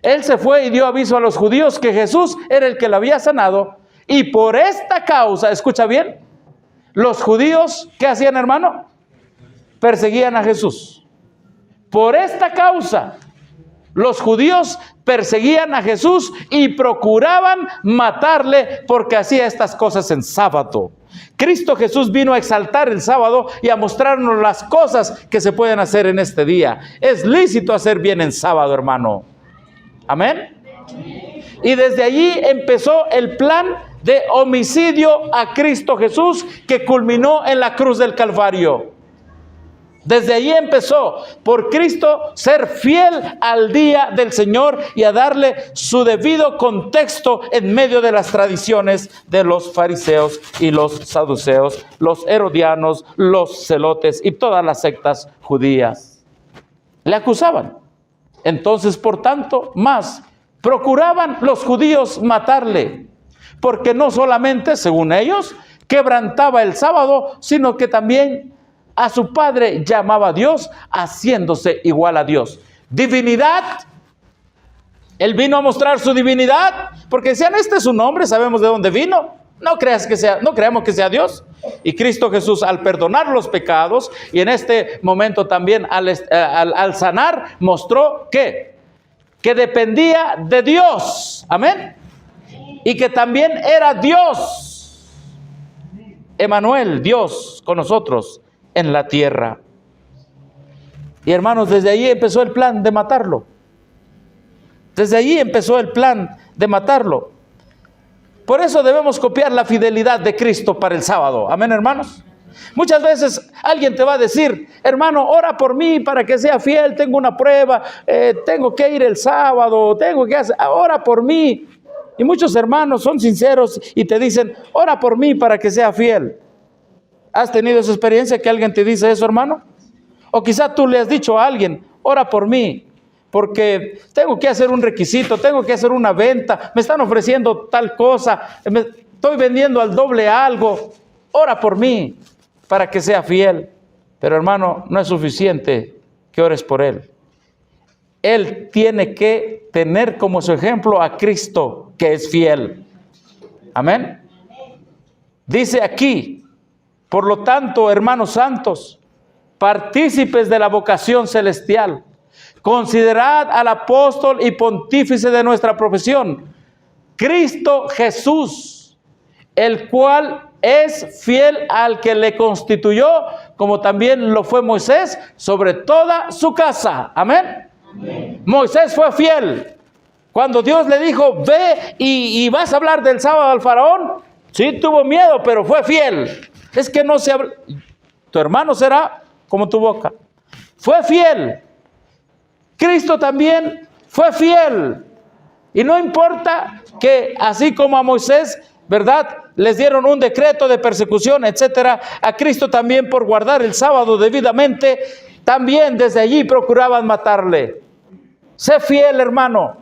Él se fue y dio aviso a los judíos que Jesús era el que lo había sanado. Y por esta causa, escucha bien, los judíos, ¿qué hacían, hermano? Perseguían a Jesús. Por esta causa, los judíos perseguían a Jesús y procuraban matarle porque hacía estas cosas en sábado. Cristo Jesús vino a exaltar el sábado y a mostrarnos las cosas que se pueden hacer en este día. Es lícito hacer bien en sábado, hermano. Amén. Y desde allí empezó el plan de homicidio a Cristo Jesús que culminó en la cruz del Calvario. Desde allí empezó por Cristo ser fiel al día del Señor y a darle su debido contexto en medio de las tradiciones de los fariseos y los saduceos, los herodianos, los celotes y todas las sectas judías. Le acusaban. Entonces, por tanto, más procuraban los judíos matarle, porque no solamente, según ellos, quebrantaba el sábado, sino que también a su padre llamaba a Dios, haciéndose igual a Dios. Divinidad. Él vino a mostrar su divinidad, porque decían, este es su nombre, sabemos de dónde vino. No creamos que sea Dios. Y Cristo Jesús, al perdonar los pecados, y en este momento también al sanar, mostró que dependía de Dios. Amén. Y que también era Dios. Emmanuel, Dios con nosotros en la tierra. Y hermanos, desde allí empezó el plan de matarlo. Desde allí empezó el plan de matarlo. Por eso debemos copiar la fidelidad de Cristo para el sábado. Amén, hermanos. Muchas veces alguien te va a decir, hermano, ora por mí para que sea fiel, tengo una prueba, tengo que ir el sábado, tengo que hacer, ora por mí. Y muchos hermanos son sinceros y te dicen, ora por mí para que sea fiel. ¿Has tenido esa experiencia que alguien te dice eso, hermano? O quizá tú le has dicho a alguien, ora por mí, porque tengo que hacer un requisito, tengo que hacer una venta, me están ofreciendo tal cosa, estoy vendiendo al doble algo, ora por mí para que sea fiel. Pero hermano, no es suficiente que ores por él. Él tiene que tener como su ejemplo a Cristo, que es fiel. Amén. Dice aquí, por lo tanto, hermanos santos, partícipes de la vocación celestial, considerad al apóstol y pontífice de nuestra profesión, Cristo Jesús, el cual es fiel al que le constituyó, como también lo fue Moisés, sobre toda su casa. Amén. Amén. Moisés fue fiel. Cuando Dios le dijo, ve y vas a hablar del sábado al faraón, sí tuvo miedo, pero fue fiel. Es que no se habla. Tu hermano será como tu boca. Fue fiel. Cristo también fue fiel. Y no importa que así como a Moisés, ¿verdad?, les dieron un decreto de persecución, etcétera, a Cristo también por guardar el sábado debidamente, también desde allí procuraban matarle. Sé fiel, hermano.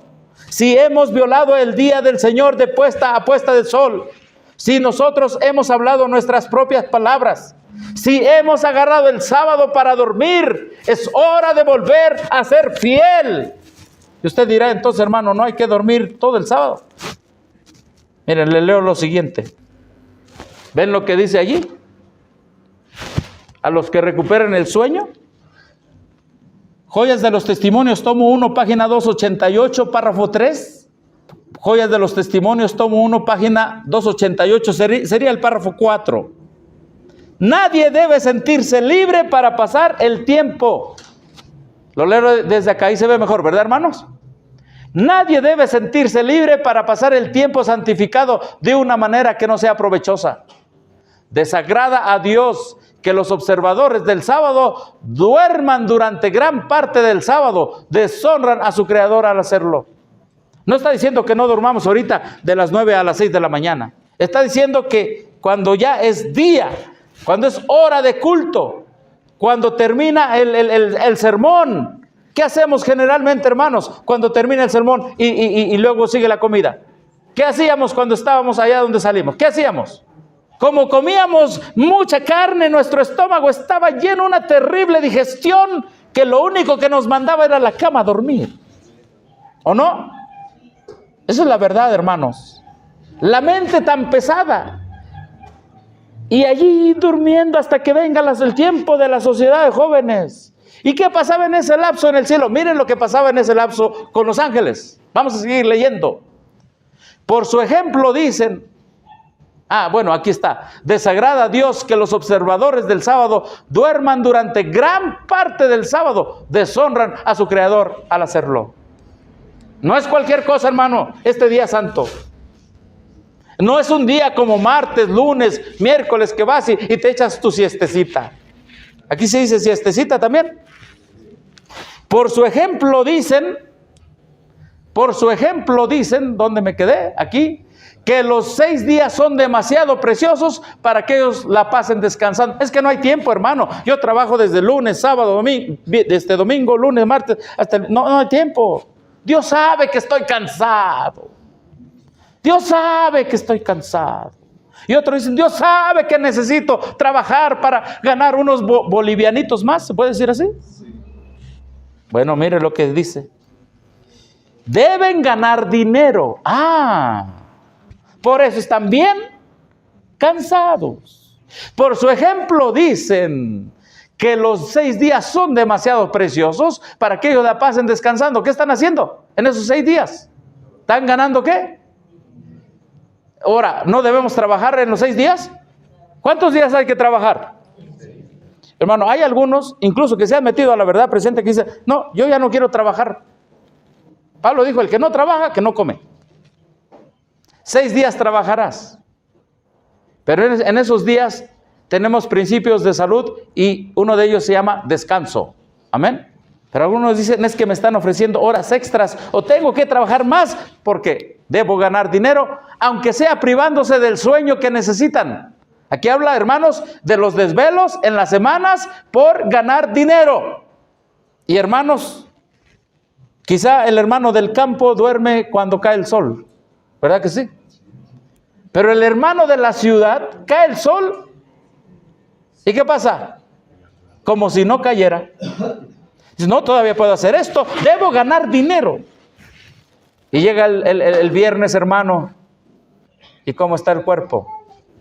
Si hemos violado el día del Señor de puesta a puesta del sol, si nosotros hemos hablado nuestras propias palabras, si hemos agarrado el sábado para dormir, es hora de volver a ser fiel. Y usted dirá, entonces, hermano, ¿no hay que dormir todo el sábado? Miren, le leo lo siguiente. ¿Ven lo que dice allí? A los que recuperen el sueño. Joyas de los Testimonios, tomo 1, página 288, párrafo 3. Joyas de los Testimonios, tomo 1, página 288, sería el párrafo 4. Nadie debe sentirse libre para pasar el tiempo. Lo leo desde acá, ahí se ve mejor, ¿verdad, hermanos? Nadie debe sentirse libre para pasar el tiempo santificado de una manera que no sea provechosa. Desagrada a Dios que los observadores del sábado duerman durante gran parte del sábado. Deshonran a su Creador al hacerlo. No está diciendo que no durmamos ahorita de las 9 a las 6 de la mañana. Está diciendo que cuando ya es día, cuando es hora de culto, cuando termina el sermón. ¿Qué hacemos generalmente, hermanos, cuando termina el sermón y luego sigue la comida? ¿Qué hacíamos cuando estábamos allá donde salimos? ¿Qué hacíamos? Como comíamos mucha carne, nuestro estómago estaba lleno de una terrible digestión que lo único que nos mandaba era a la cama a dormir. ¿O no? Esa es la verdad, hermanos. La mente tan pesada. Y allí durmiendo hasta que venga el tiempo de la sociedad de jóvenes. ¿Y qué pasaba en ese lapso en el cielo? Miren lo que pasaba en ese lapso con los ángeles. Vamos a seguir leyendo. Por su ejemplo dicen, bueno, aquí está. Desagrada a Dios que los observadores del sábado duerman durante gran parte del sábado. Deshonran a su Creador al hacerlo. No es cualquier cosa, hermano, este día santo. No es un día como martes, lunes, miércoles que vas y te echas tu siestecita. Aquí se dice siestecita también. Por su ejemplo dicen, ¿dónde me quedé? Aquí, que los 6 días son demasiado preciosos para que ellos la pasen descansando. Es que no hay tiempo, hermano. Yo trabajo desde lunes, sábado, domingo, desde domingo, lunes, martes, no hay tiempo. Dios sabe que estoy cansado. Dios sabe que estoy cansado. Y otros dicen, Dios sabe que necesito trabajar para ganar unos bolivianitos más. ¿Se puede decir así? Sí. Bueno, mire lo que dice. Deben ganar dinero. Por eso están bien cansados. Por su ejemplo dicen que los 6 días son demasiado preciosos para que ellos la pasen descansando. ¿Qué están haciendo en esos 6 días? ¿Están ganando qué? Ahora, ¿no debemos trabajar en los 6 días? ¿Cuántos días hay que trabajar? Hermano, hay algunos, incluso que se han metido a la verdad presente, que dicen, no, yo ya no quiero trabajar. Pablo dijo, el que no trabaja, que no come. 6 días trabajarás. Pero en esos días tenemos principios de salud y uno de ellos se llama descanso. Amén. Pero algunos dicen, es que me están ofreciendo horas extras o tengo que trabajar más porque debo ganar dinero, aunque sea privándose del sueño que necesitan. Aquí habla, hermanos, de los desvelos en las semanas por ganar dinero. Y hermanos, quizá el hermano del campo duerme cuando cae el sol, ¿verdad que sí? Pero el hermano de la ciudad, cae el sol, ¿y qué pasa? Como si no cayera. Dice, no, todavía puedo hacer esto, debo ganar dinero. Y llega el viernes, hermano, ¿y cómo está el cuerpo?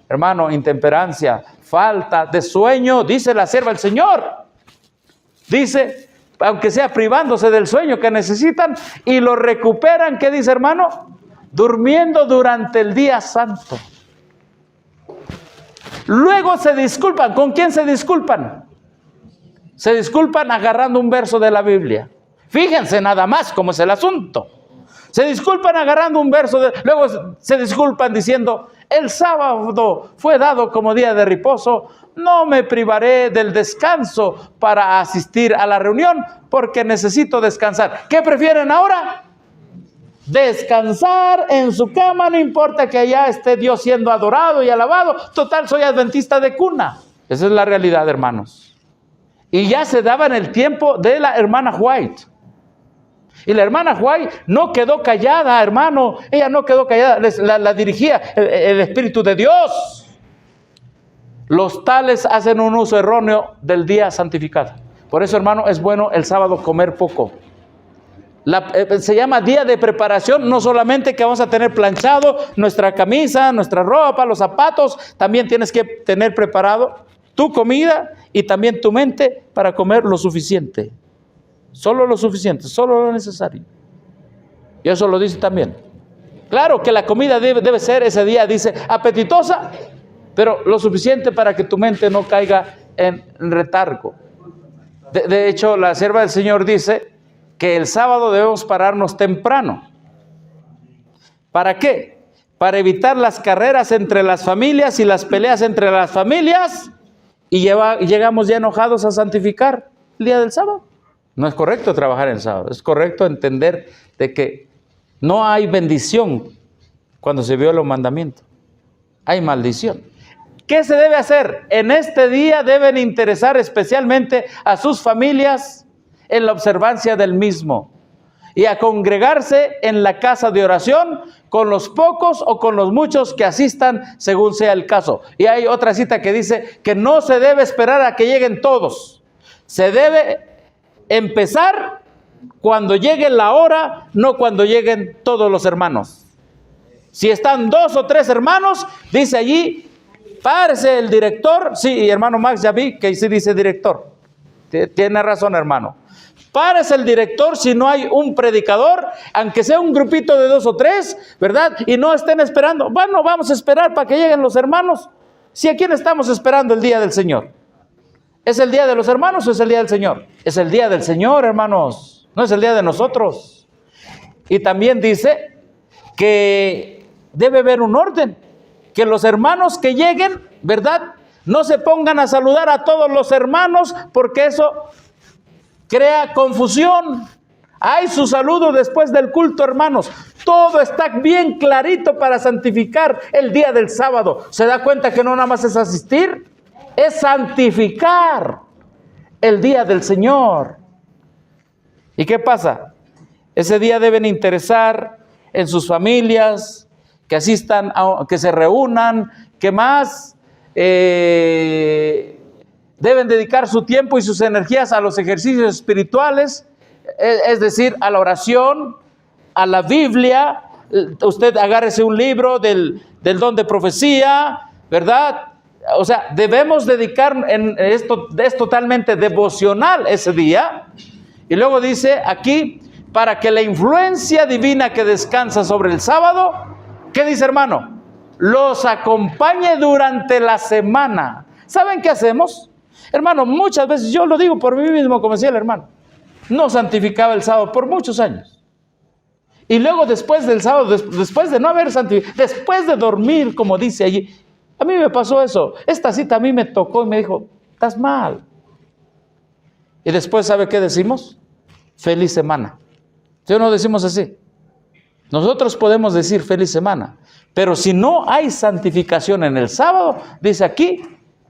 Hermano, intemperancia, falta de sueño, dice la sierva del Señor. Dice, aunque sea privándose del sueño que necesitan, y lo recuperan, ¿qué dice, hermano? Durmiendo durante el día santo. Luego se disculpan. ¿Con quién se disculpan? Se disculpan agarrando un verso de la Biblia. Fíjense nada más cómo es el asunto. Se disculpan agarrando un verso, luego se disculpan diciendo, el sábado fue dado como día de reposo, no me privaré del descanso para asistir a la reunión porque necesito descansar. ¿Qué prefieren ahora? Descansar en su cama, no importa que allá esté Dios siendo adorado y alabado. Total, soy adventista de cuna. Esa es la realidad, hermanos. Y ya se daba en el tiempo de la hermana White. Y la hermana White no quedó callada, hermano. Ella no quedó callada, la dirigía el Espíritu de Dios. Los tales hacen un uso erróneo del día santificado. Por eso, hermano, es bueno el sábado comer poco. Se llama día de preparación, no solamente que vamos a tener planchado nuestra camisa, nuestra ropa, los zapatos, también tienes que tener preparado tu comida y también tu mente para comer lo suficiente. Solo lo suficiente, solo lo necesario. Y eso lo dice también. Claro que la comida debe ser ese día, dice, apetitosa, pero lo suficiente para que tu mente no caiga en retargo. De hecho, la sierva del Señor dice que el sábado debemos pararnos temprano. ¿Para qué? Para evitar las carreras entre las familias y las peleas entre las familias y llegamos ya enojados a santificar el día del sábado. No es correcto trabajar el sábado, es correcto entender de que no hay bendición cuando se viola un mandamiento, hay maldición. ¿Qué se debe hacer? En este día deben interesar especialmente a sus familias en la observancia del mismo y a congregarse en la casa de oración con los pocos o con los muchos que asistan según sea el caso. Y hay otra cita que dice que no se debe esperar a que lleguen todos, se debe empezar cuando llegue la hora, no cuando lleguen todos los hermanos. Si están 2 o 3 hermanos, dice allí, párese el director. Sí, hermano Max, ya vi que sí dice director. Tiene razón, hermano. Párese el director si no hay un predicador, aunque sea un grupito de 2 o 3, ¿verdad? Y no estén esperando. Bueno, vamos a esperar para que lleguen los hermanos. Si ¿a quién estamos esperando el día del Señor? ¿Es el día de los hermanos o es el día del Señor? Es el día del Señor, hermanos. No es el día de nosotros. Y también dice que debe haber un orden. Que los hermanos que lleguen, ¿verdad? No se pongan a saludar a todos los hermanos porque eso crea confusión. Hay su saludo después del culto, hermanos. Todo está bien clarito para santificar el día del sábado. ¿Se da cuenta que no nada más es asistir? Es santificar el día del Señor. ¿Y qué pasa? Ese día deben interesar en sus familias, que asistan, que se reúnan, que más deben dedicar su tiempo y sus energías a los ejercicios espirituales, es decir, a la oración, a la Biblia. Usted agárrese un libro del don de profecía, ¿verdad? O sea, debemos dedicar esto, es totalmente devocional ese día. Y luego dice aquí, para que la influencia divina que descansa sobre el sábado, ¿qué dice, hermano? Los acompañe durante la semana. ¿Saben qué hacemos? Hermano, muchas veces, yo lo digo por mí mismo, como decía el hermano, no santificaba el sábado por muchos años. Y luego después del sábado, después de no haber santificado, después de dormir, como dice allí, a mí me pasó eso. Esta cita a mí me tocó y me dijo, estás mal. Y después, ¿sabe qué decimos? Feliz semana. ¿Sí o no decimos así? Nosotros podemos decir feliz semana, Pero si no hay santificación en el sábado, dice aquí,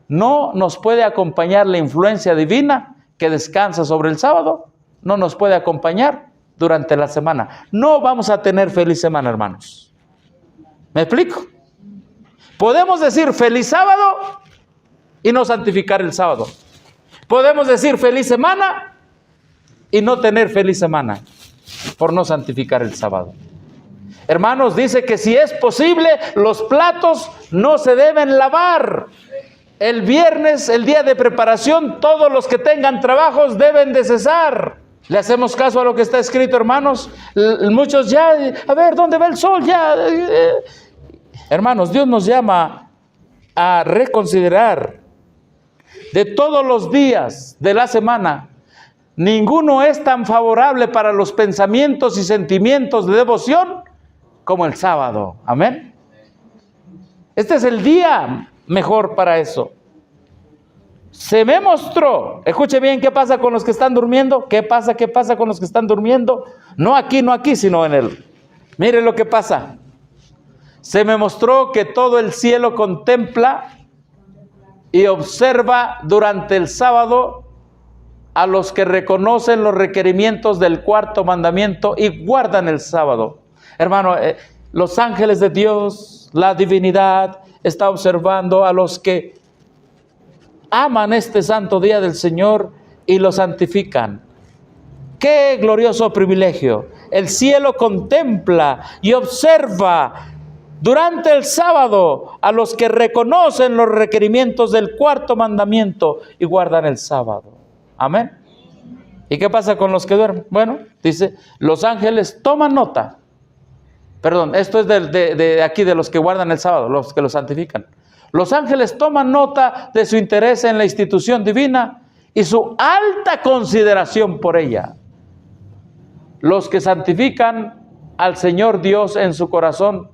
no nos puede acompañar la influencia divina que descansa sobre el sábado, no nos puede acompañar durante la semana. No vamos a tener feliz semana, hermanos. ¿Me explico? Podemos decir feliz sábado y no santificar el sábado. Podemos decir feliz semana y no tener feliz semana por no santificar el sábado. Hermanos, dice que si es posible, los platos no se deben lavar. El viernes, el día de preparación, todos los que tengan trabajos deben de cesar. ¿Le hacemos caso a lo que está escrito, hermanos? Muchos ya, a ver, ¿dónde va el sol? Ya. Hermanos, Dios nos llama a reconsiderar de todos los días de la semana. Ninguno es tan favorable para los pensamientos y sentimientos de devoción como el sábado. Amén. Este es el día mejor para eso. Se me mostró, escuche bien, ¿qué pasa con los que están durmiendo? ¿Qué pasa con los que están durmiendo? No aquí, sino en él. Mire lo que pasa. Se me mostró que todo el cielo contempla y observa durante el sábado a los que reconocen los requerimientos del cuarto mandamiento y guardan el sábado. Hermano, los ángeles de Dios, la divinidad, está observando a los que aman este santo día del Señor y lo santifican. ¡Qué glorioso privilegio! El cielo contempla y observa durante el sábado a los que reconocen los requerimientos del cuarto mandamiento y guardan el sábado. Amén. ¿Y qué pasa con los que duermen? Bueno, dice, los ángeles toman nota. Perdón, esto es de aquí, de los que guardan el sábado, los que lo santifican. Los ángeles toman nota de su interés en la institución divina y su alta consideración por ella. Los que santifican al Señor Dios en su corazón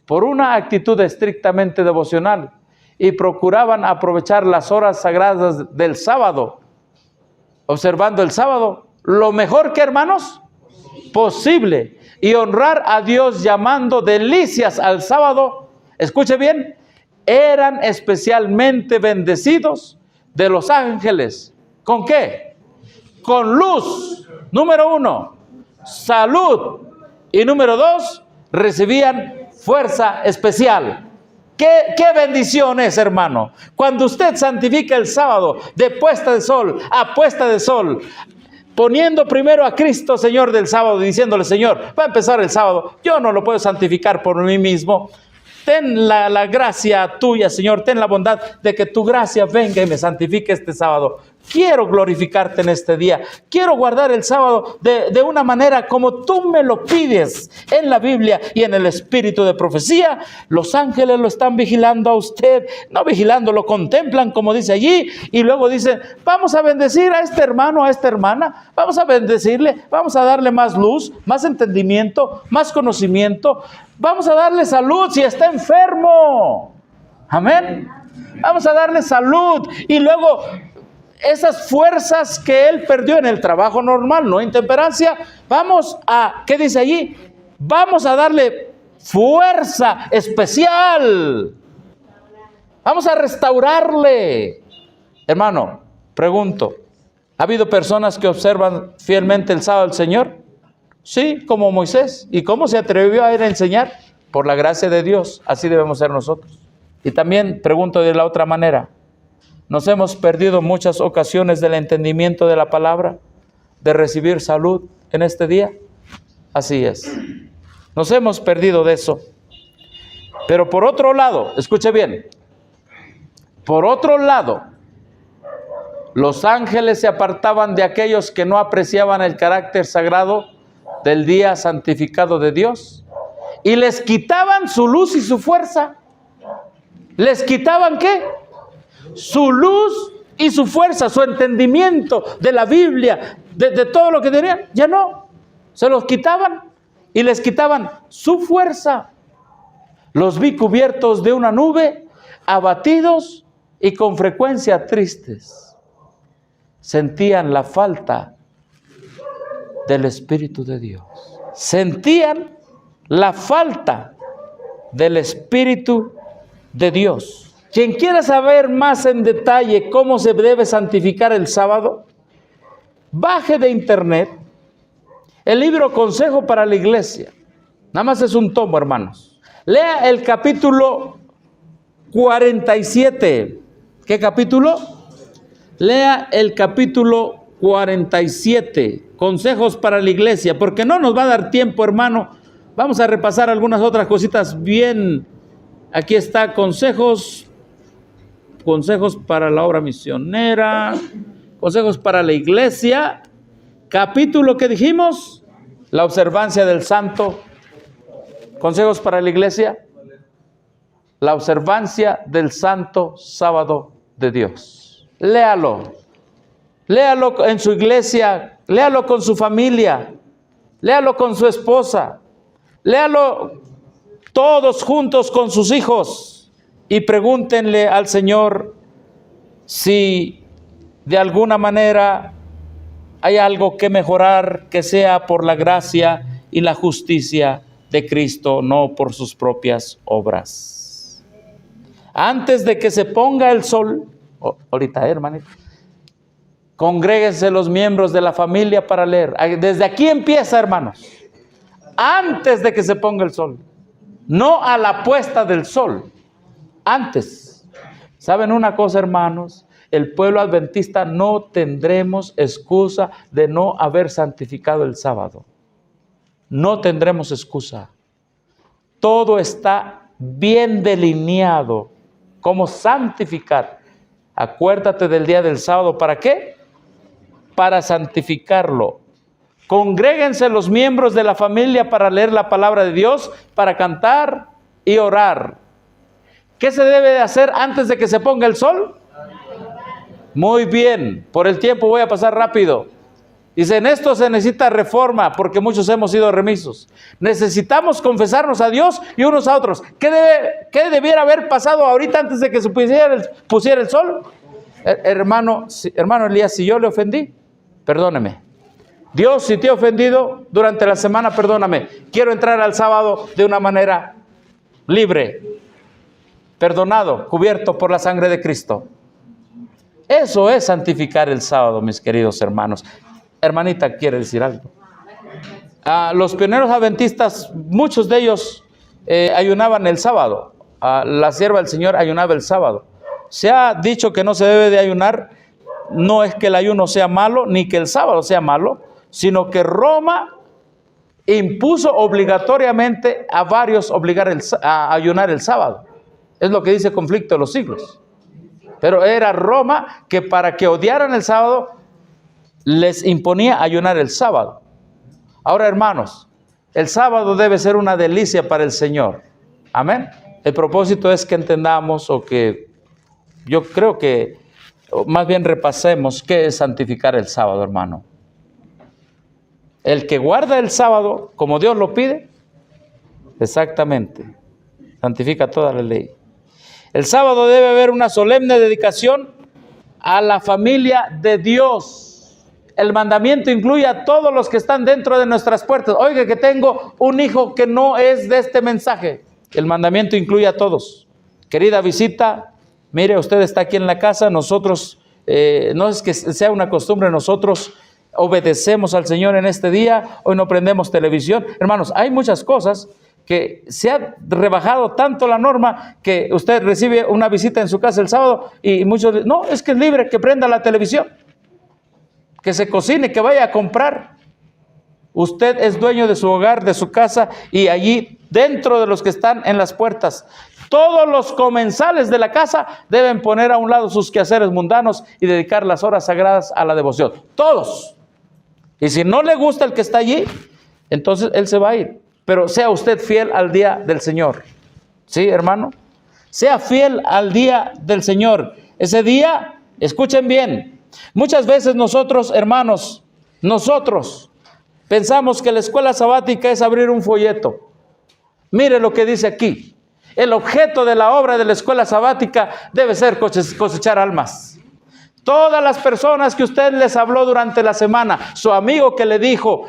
por una actitud estrictamente devocional y procuraban aprovechar las horas sagradas del sábado, observando el sábado, lo mejor que, hermanos, posible, y honrar a Dios llamando delicias al sábado. Escuche bien, eran especialmente bendecidos de los ángeles. ¿Con qué? Con luz, número 1, salud, y número 2, recibían fuerza especial. ¿Qué bendición es, hermano? Cuando usted santifica el sábado de puesta de sol a puesta de sol, poniendo primero a Cristo, Señor del sábado, diciéndole, Señor, va a empezar el sábado, yo no lo puedo santificar por mí mismo. Ten la gracia tuya, Señor, ten la bondad de que tu gracia venga y me santifique este sábado. Quiero glorificarte en este día. Quiero guardar el sábado de una manera como tú me lo pides en la Biblia y en el espíritu de profecía. Los ángeles lo están vigilando a usted, no vigilando, lo contemplan como dice allí, y luego dicen, vamos a bendecir a este hermano, a esta hermana, vamos a bendecirle, vamos a darle más luz, más entendimiento, más conocimiento, vamos a darle salud si está enfermo. Amén. Vamos a darle salud y luego esas fuerzas que él perdió en el trabajo normal, no intemperancia, vamos a, ¿qué dice allí? Vamos a darle fuerza especial. Vamos a restaurarle. Hermano, pregunto, ¿ha habido personas que observan fielmente el sábado del Señor? Sí, como Moisés. ¿Y cómo se atrevió a ir a enseñar? Por la gracia de Dios, así debemos ser nosotros. Y también pregunto de la otra manera, ¿nos hemos perdido muchas ocasiones del entendimiento de la palabra, de recibir salud en este día? Así es. Nos hemos perdido de eso. Pero por otro lado, escuche bien, por otro lado, los ángeles se apartaban de aquellos que no apreciaban el carácter sagrado del día santificado de Dios y les quitaban su luz y su fuerza. ¿Les quitaban qué? Su luz y su fuerza, su entendimiento de la Biblia, de todo lo que tenían. Ya no, se los quitaban y les quitaban su fuerza. Los vi cubiertos de una nube, abatidos y con frecuencia tristes. Sentían la falta del Espíritu de Dios. Sentían la falta del Espíritu de Dios. Quien quiera saber más en detalle cómo se debe santificar el sábado, baje de internet el libro Consejo para la Iglesia. Nada más es un tomo, hermanos. Lea el capítulo 47. ¿Qué capítulo? Lea el capítulo 47. Consejos para la Iglesia. Porque no nos va a dar tiempo, hermano. Vamos a repasar algunas otras cositas bien. Aquí está consejos para la obra misionera, consejos para la iglesia, capítulo que dijimos, la observancia del santo, consejos para la iglesia, la observancia del santo sábado de Dios. Léalo en su iglesia, léalo con su familia, léalo con su esposa, léalo todos juntos con sus hijos y pregúntenle al Señor si de alguna manera hay algo que mejorar, que sea por la gracia y la justicia de Cristo, no por sus propias obras. Antes de que se ponga el sol, ahorita, hermanito, congréguense los miembros de la familia para leer. Desde aquí empieza, hermanos. Antes de que se ponga el sol. No a la puesta del sol. Antes. ¿Saben una cosa, hermanos? El pueblo adventista no tendremos excusa de no haber santificado el sábado. No tendremos excusa. Todo está bien delineado. ¿Cómo santificar? Acuérdate del día del sábado. ¿Para qué? Para santificarlo. Congréguense los miembros de la familia para leer la palabra de Dios, para cantar y orar. ¿Qué se debe de hacer antes de que se ponga el sol? Muy bien, por el tiempo voy a pasar rápido. Dice, en esto se necesita reforma porque muchos hemos sido remisos. Necesitamos confesarnos a Dios y unos a otros. ¿Qué debiera haber pasado ahorita antes de que se pusiera el sol? Hermano Elías, si yo le ofendí, perdóneme. Dios, si te he ofendido durante la semana, perdóname. Quiero entrar al sábado de una manera libre, perdonado, cubierto por la sangre de Cristo. Eso es santificar el sábado, mis queridos hermanos. Hermanita, ¿quiere decir algo? Los pioneros adventistas, muchos de ellos ayunaban el sábado. La sierva del Señor ayunaba el sábado. Se ha dicho que no se debe de ayunar. No es que el ayuno sea malo, ni que el sábado sea malo, sino que Roma impuso obligatoriamente a varios a ayunar el sábado. Es lo que dice Conflicto de los Siglos. Pero era Roma que para que odiaran el sábado, les imponía ayunar el sábado. Ahora, hermanos, el sábado debe ser una delicia para el Señor. Amén. El propósito es que entendamos, o que yo creo que más bien repasemos qué es santificar el sábado, hermano. El que guarda el sábado como Dios lo pide, exactamente, santifica toda la ley. El sábado debe haber una solemne dedicación a la familia de Dios. El mandamiento incluye a todos los que están dentro de nuestras puertas. Oiga, que tengo un hijo que no es de este mensaje. El mandamiento incluye a todos. Querida visita, mire, usted está aquí en la casa, nosotros, no es que sea una costumbre, nosotros obedecemos al Señor en este día, hoy no prendemos televisión. Hermanos, hay muchas cosas que se ha rebajado tanto la norma que usted recibe una visita en su casa el sábado y muchos dicen, no, es que es libre, que prenda la televisión, que se cocine, que vaya a comprar. Usted es dueño de su hogar, de su casa, y allí dentro de los que están en las puertas, todos los comensales de la casa deben poner a un lado sus quehaceres mundanos y dedicar las horas sagradas a la devoción. Todos. Y si no le gusta el que está allí, entonces él se va a ir. Pero sea usted fiel al día del Señor. ¿Sí, hermano? Sea fiel al día del Señor. Ese día, escuchen bien, muchas veces nosotros, hermanos, nosotros pensamos que la escuela sabática es abrir un folleto. Mire lo que dice aquí. El objeto de la obra de la escuela sabática debe ser cosechar almas. Todas las personas que usted les habló durante la semana, su amigo que le dijo,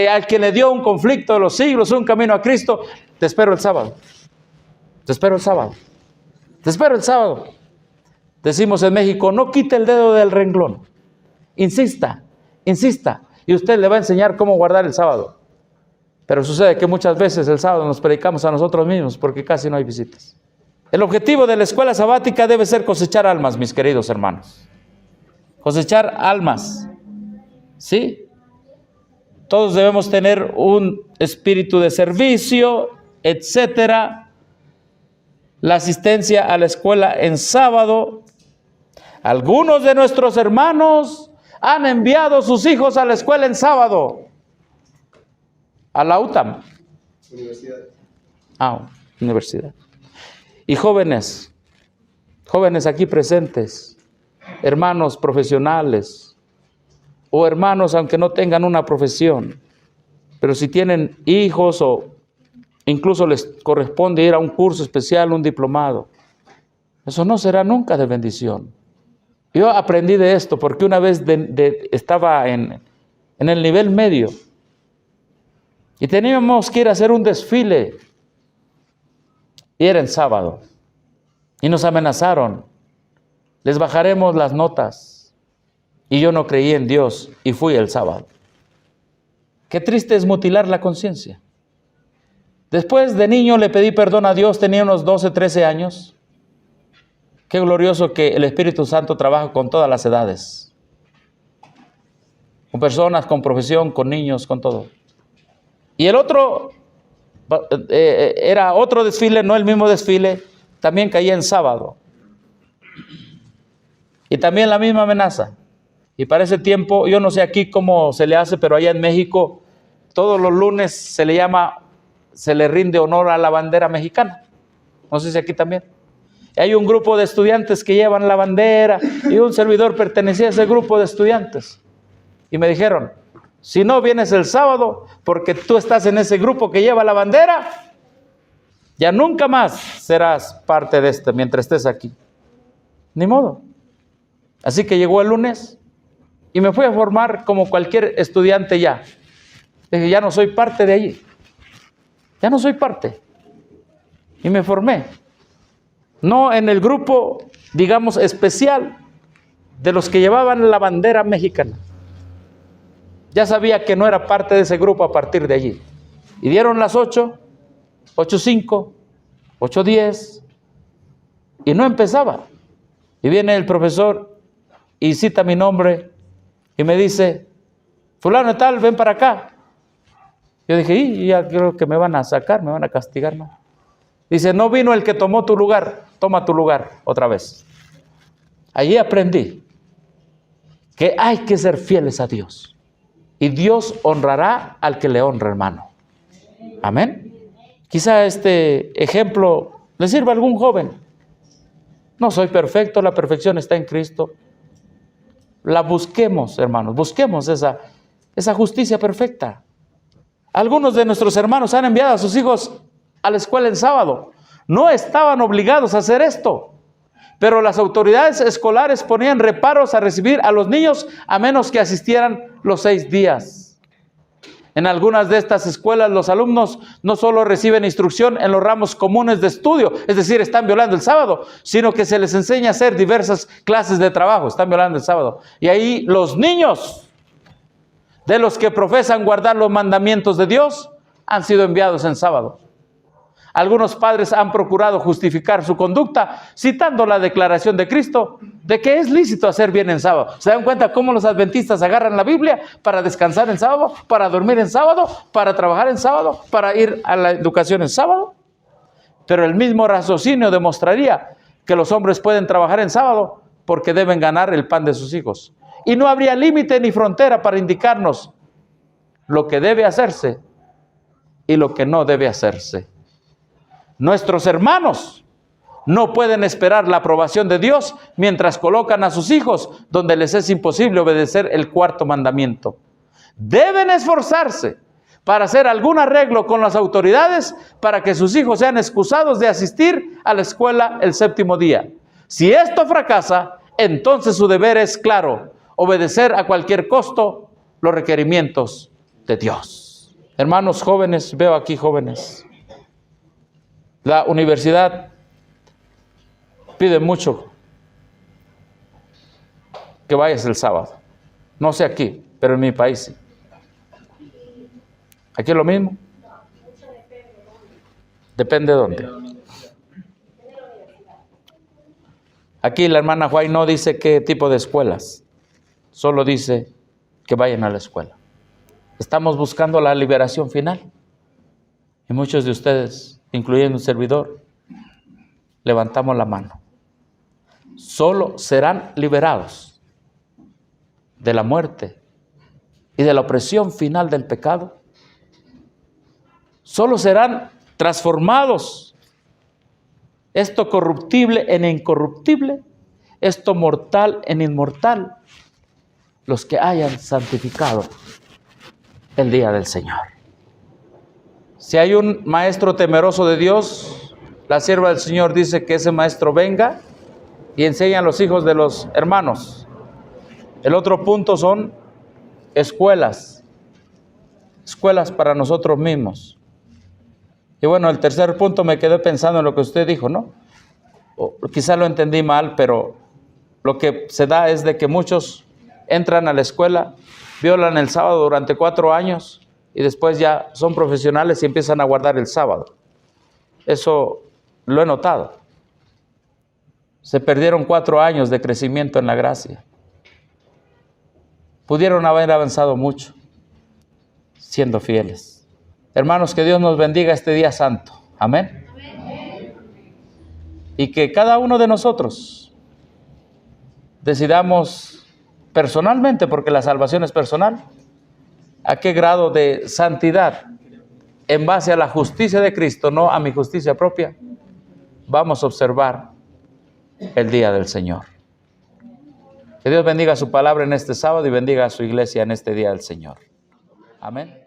al que le dio un conflicto de los siglos, un camino a Cristo, te espero el sábado. Te espero el sábado. Te espero el sábado. Decimos en México, no quite el dedo del renglón. Insista, insista. Y usted le va a enseñar cómo guardar el sábado. Pero sucede que muchas veces el sábado nos predicamos a nosotros mismos porque casi no hay visitas. El objetivo de la escuela sabática debe ser cosechar almas, mis queridos hermanos. Cosechar almas. ¿Sí? Todos debemos tener un espíritu de servicio, etcétera. La asistencia a la escuela en sábado. Algunos de nuestros hermanos han enviado sus hijos a la escuela en sábado. A la UTAM. Universidad. Universidad. Y jóvenes aquí presentes, hermanos profesionales, o hermanos aunque no tengan una profesión, pero si tienen hijos o incluso les corresponde ir a un curso especial, un diplomado, eso no será nunca de bendición. Yo aprendí de esto porque una vez estaba en el nivel medio y teníamos que ir a hacer un desfile y era en sábado y nos amenazaron, les bajaremos las notas. Y yo no creí en Dios y fui el sábado. Qué triste es mutilar la conciencia. Después de niño le pedí perdón a Dios, tenía unos 12, 13 años. Qué glorioso que el Espíritu Santo trabaja con todas las edades. Con personas, con profesión, con niños, con todo. Y el otro, era otro desfile, no el mismo desfile, también caía en sábado. Y también la misma amenaza. Y para ese tiempo, yo no sé aquí cómo se le hace, pero allá en México, todos los lunes se le rinde honor a la bandera mexicana. No sé si aquí también. Hay un grupo de estudiantes que llevan la bandera y un servidor pertenecía a ese grupo de estudiantes. Y me dijeron, si no vienes el sábado, porque tú estás en ese grupo que lleva la bandera, ya nunca más serás parte de mientras estés aquí. Ni modo. Así que llegó el lunes. Y me fui a formar como cualquier estudiante ya. Dije, ya no soy parte de allí. Ya no soy parte. Y me formé. No en el grupo, digamos, especial de los que llevaban la bandera mexicana. Ya sabía que no era parte de ese grupo a partir de allí. Y dieron las 8, 8:05, 8:10. Y no empezaba. Y viene el profesor y cita mi nombre. Y me dice, fulano tal, ven para acá. Yo dije, ya creo que me van a sacar, me van a castigar más. Dice, no vino el que tomó tu lugar, toma tu lugar otra vez. Allí aprendí que hay que ser fieles a Dios. Y Dios honrará al que le honra, hermano. Amén. Quizá este ejemplo le sirva a algún joven. No soy perfecto, la perfección está en Cristo. La busquemos, hermanos, busquemos esa justicia perfecta. Algunos de nuestros hermanos han enviado a sus hijos a la escuela en sábado. No estaban obligados a hacer esto, pero las autoridades escolares ponían reparos a recibir a los niños a menos que asistieran los 6 días. En algunas de estas escuelas los alumnos no solo reciben instrucción en los ramos comunes de estudio, es decir, están violando el sábado, sino que se les enseña a hacer diversas clases de trabajo, están violando el sábado. Y ahí los niños de los que profesan guardar los mandamientos de Dios han sido enviados en sábado. Algunos padres han procurado justificar su conducta citando la declaración de Cristo de que es lícito hacer bien en sábado. ¿Se dan cuenta cómo los adventistas agarran la Biblia para descansar en sábado, para dormir en sábado, para trabajar en sábado, para ir a la educación en sábado? Pero el mismo raciocinio demostraría que los hombres pueden trabajar en sábado porque deben ganar el pan de sus hijos. Y no habría límite ni frontera para indicarnos lo que debe hacerse y lo que no debe hacerse. Nuestros hermanos no pueden esperar la aprobación de Dios mientras colocan a sus hijos donde les es imposible obedecer el 4º mandamiento. Deben esforzarse para hacer algún arreglo con las autoridades para que sus hijos sean excusados de asistir a la escuela el 7º día. Si esto fracasa, entonces su deber es claro, obedecer a cualquier costo los requerimientos de Dios. Hermanos jóvenes, veo aquí jóvenes. La universidad pide mucho que vayas el sábado. No sé aquí, pero en mi país sí. ¿Aquí es lo mismo? Depende de dónde. Aquí la hermana White no dice qué tipo de escuelas, solo dice que vayan a la escuela. Estamos buscando la liberación final. Y muchos de ustedes, incluyendo un servidor, levantamos la mano. Solo serán liberados de la muerte y de la opresión final del pecado. Solo serán transformados, esto corruptible en incorruptible, esto mortal en inmortal, los que hayan santificado el día del Señor. Si hay un maestro temeroso de Dios, la sierva del Señor dice que ese maestro venga y enseñe a los hijos de los hermanos. El otro punto son escuelas para nosotros mismos. Y bueno, el tercer punto me quedé pensando en lo que usted dijo, ¿no? Quizá lo entendí mal, pero lo que se da es de que muchos entran a la escuela, violan el sábado durante 4 años y después ya son profesionales y empiezan a guardar el sábado. Eso lo he notado. Se perdieron 4 años de crecimiento en la gracia. Pudieron haber avanzado mucho siendo fieles. Hermanos, que Dios nos bendiga este día santo. Amén. Amén. Y que cada uno de nosotros decidamos personalmente, porque la salvación es personal, a qué grado de santidad, en base a la justicia de Cristo, no a mi justicia propia, vamos a observar el día del Señor. Que Dios bendiga su palabra en este sábado y bendiga a su iglesia en este día del Señor. Amén.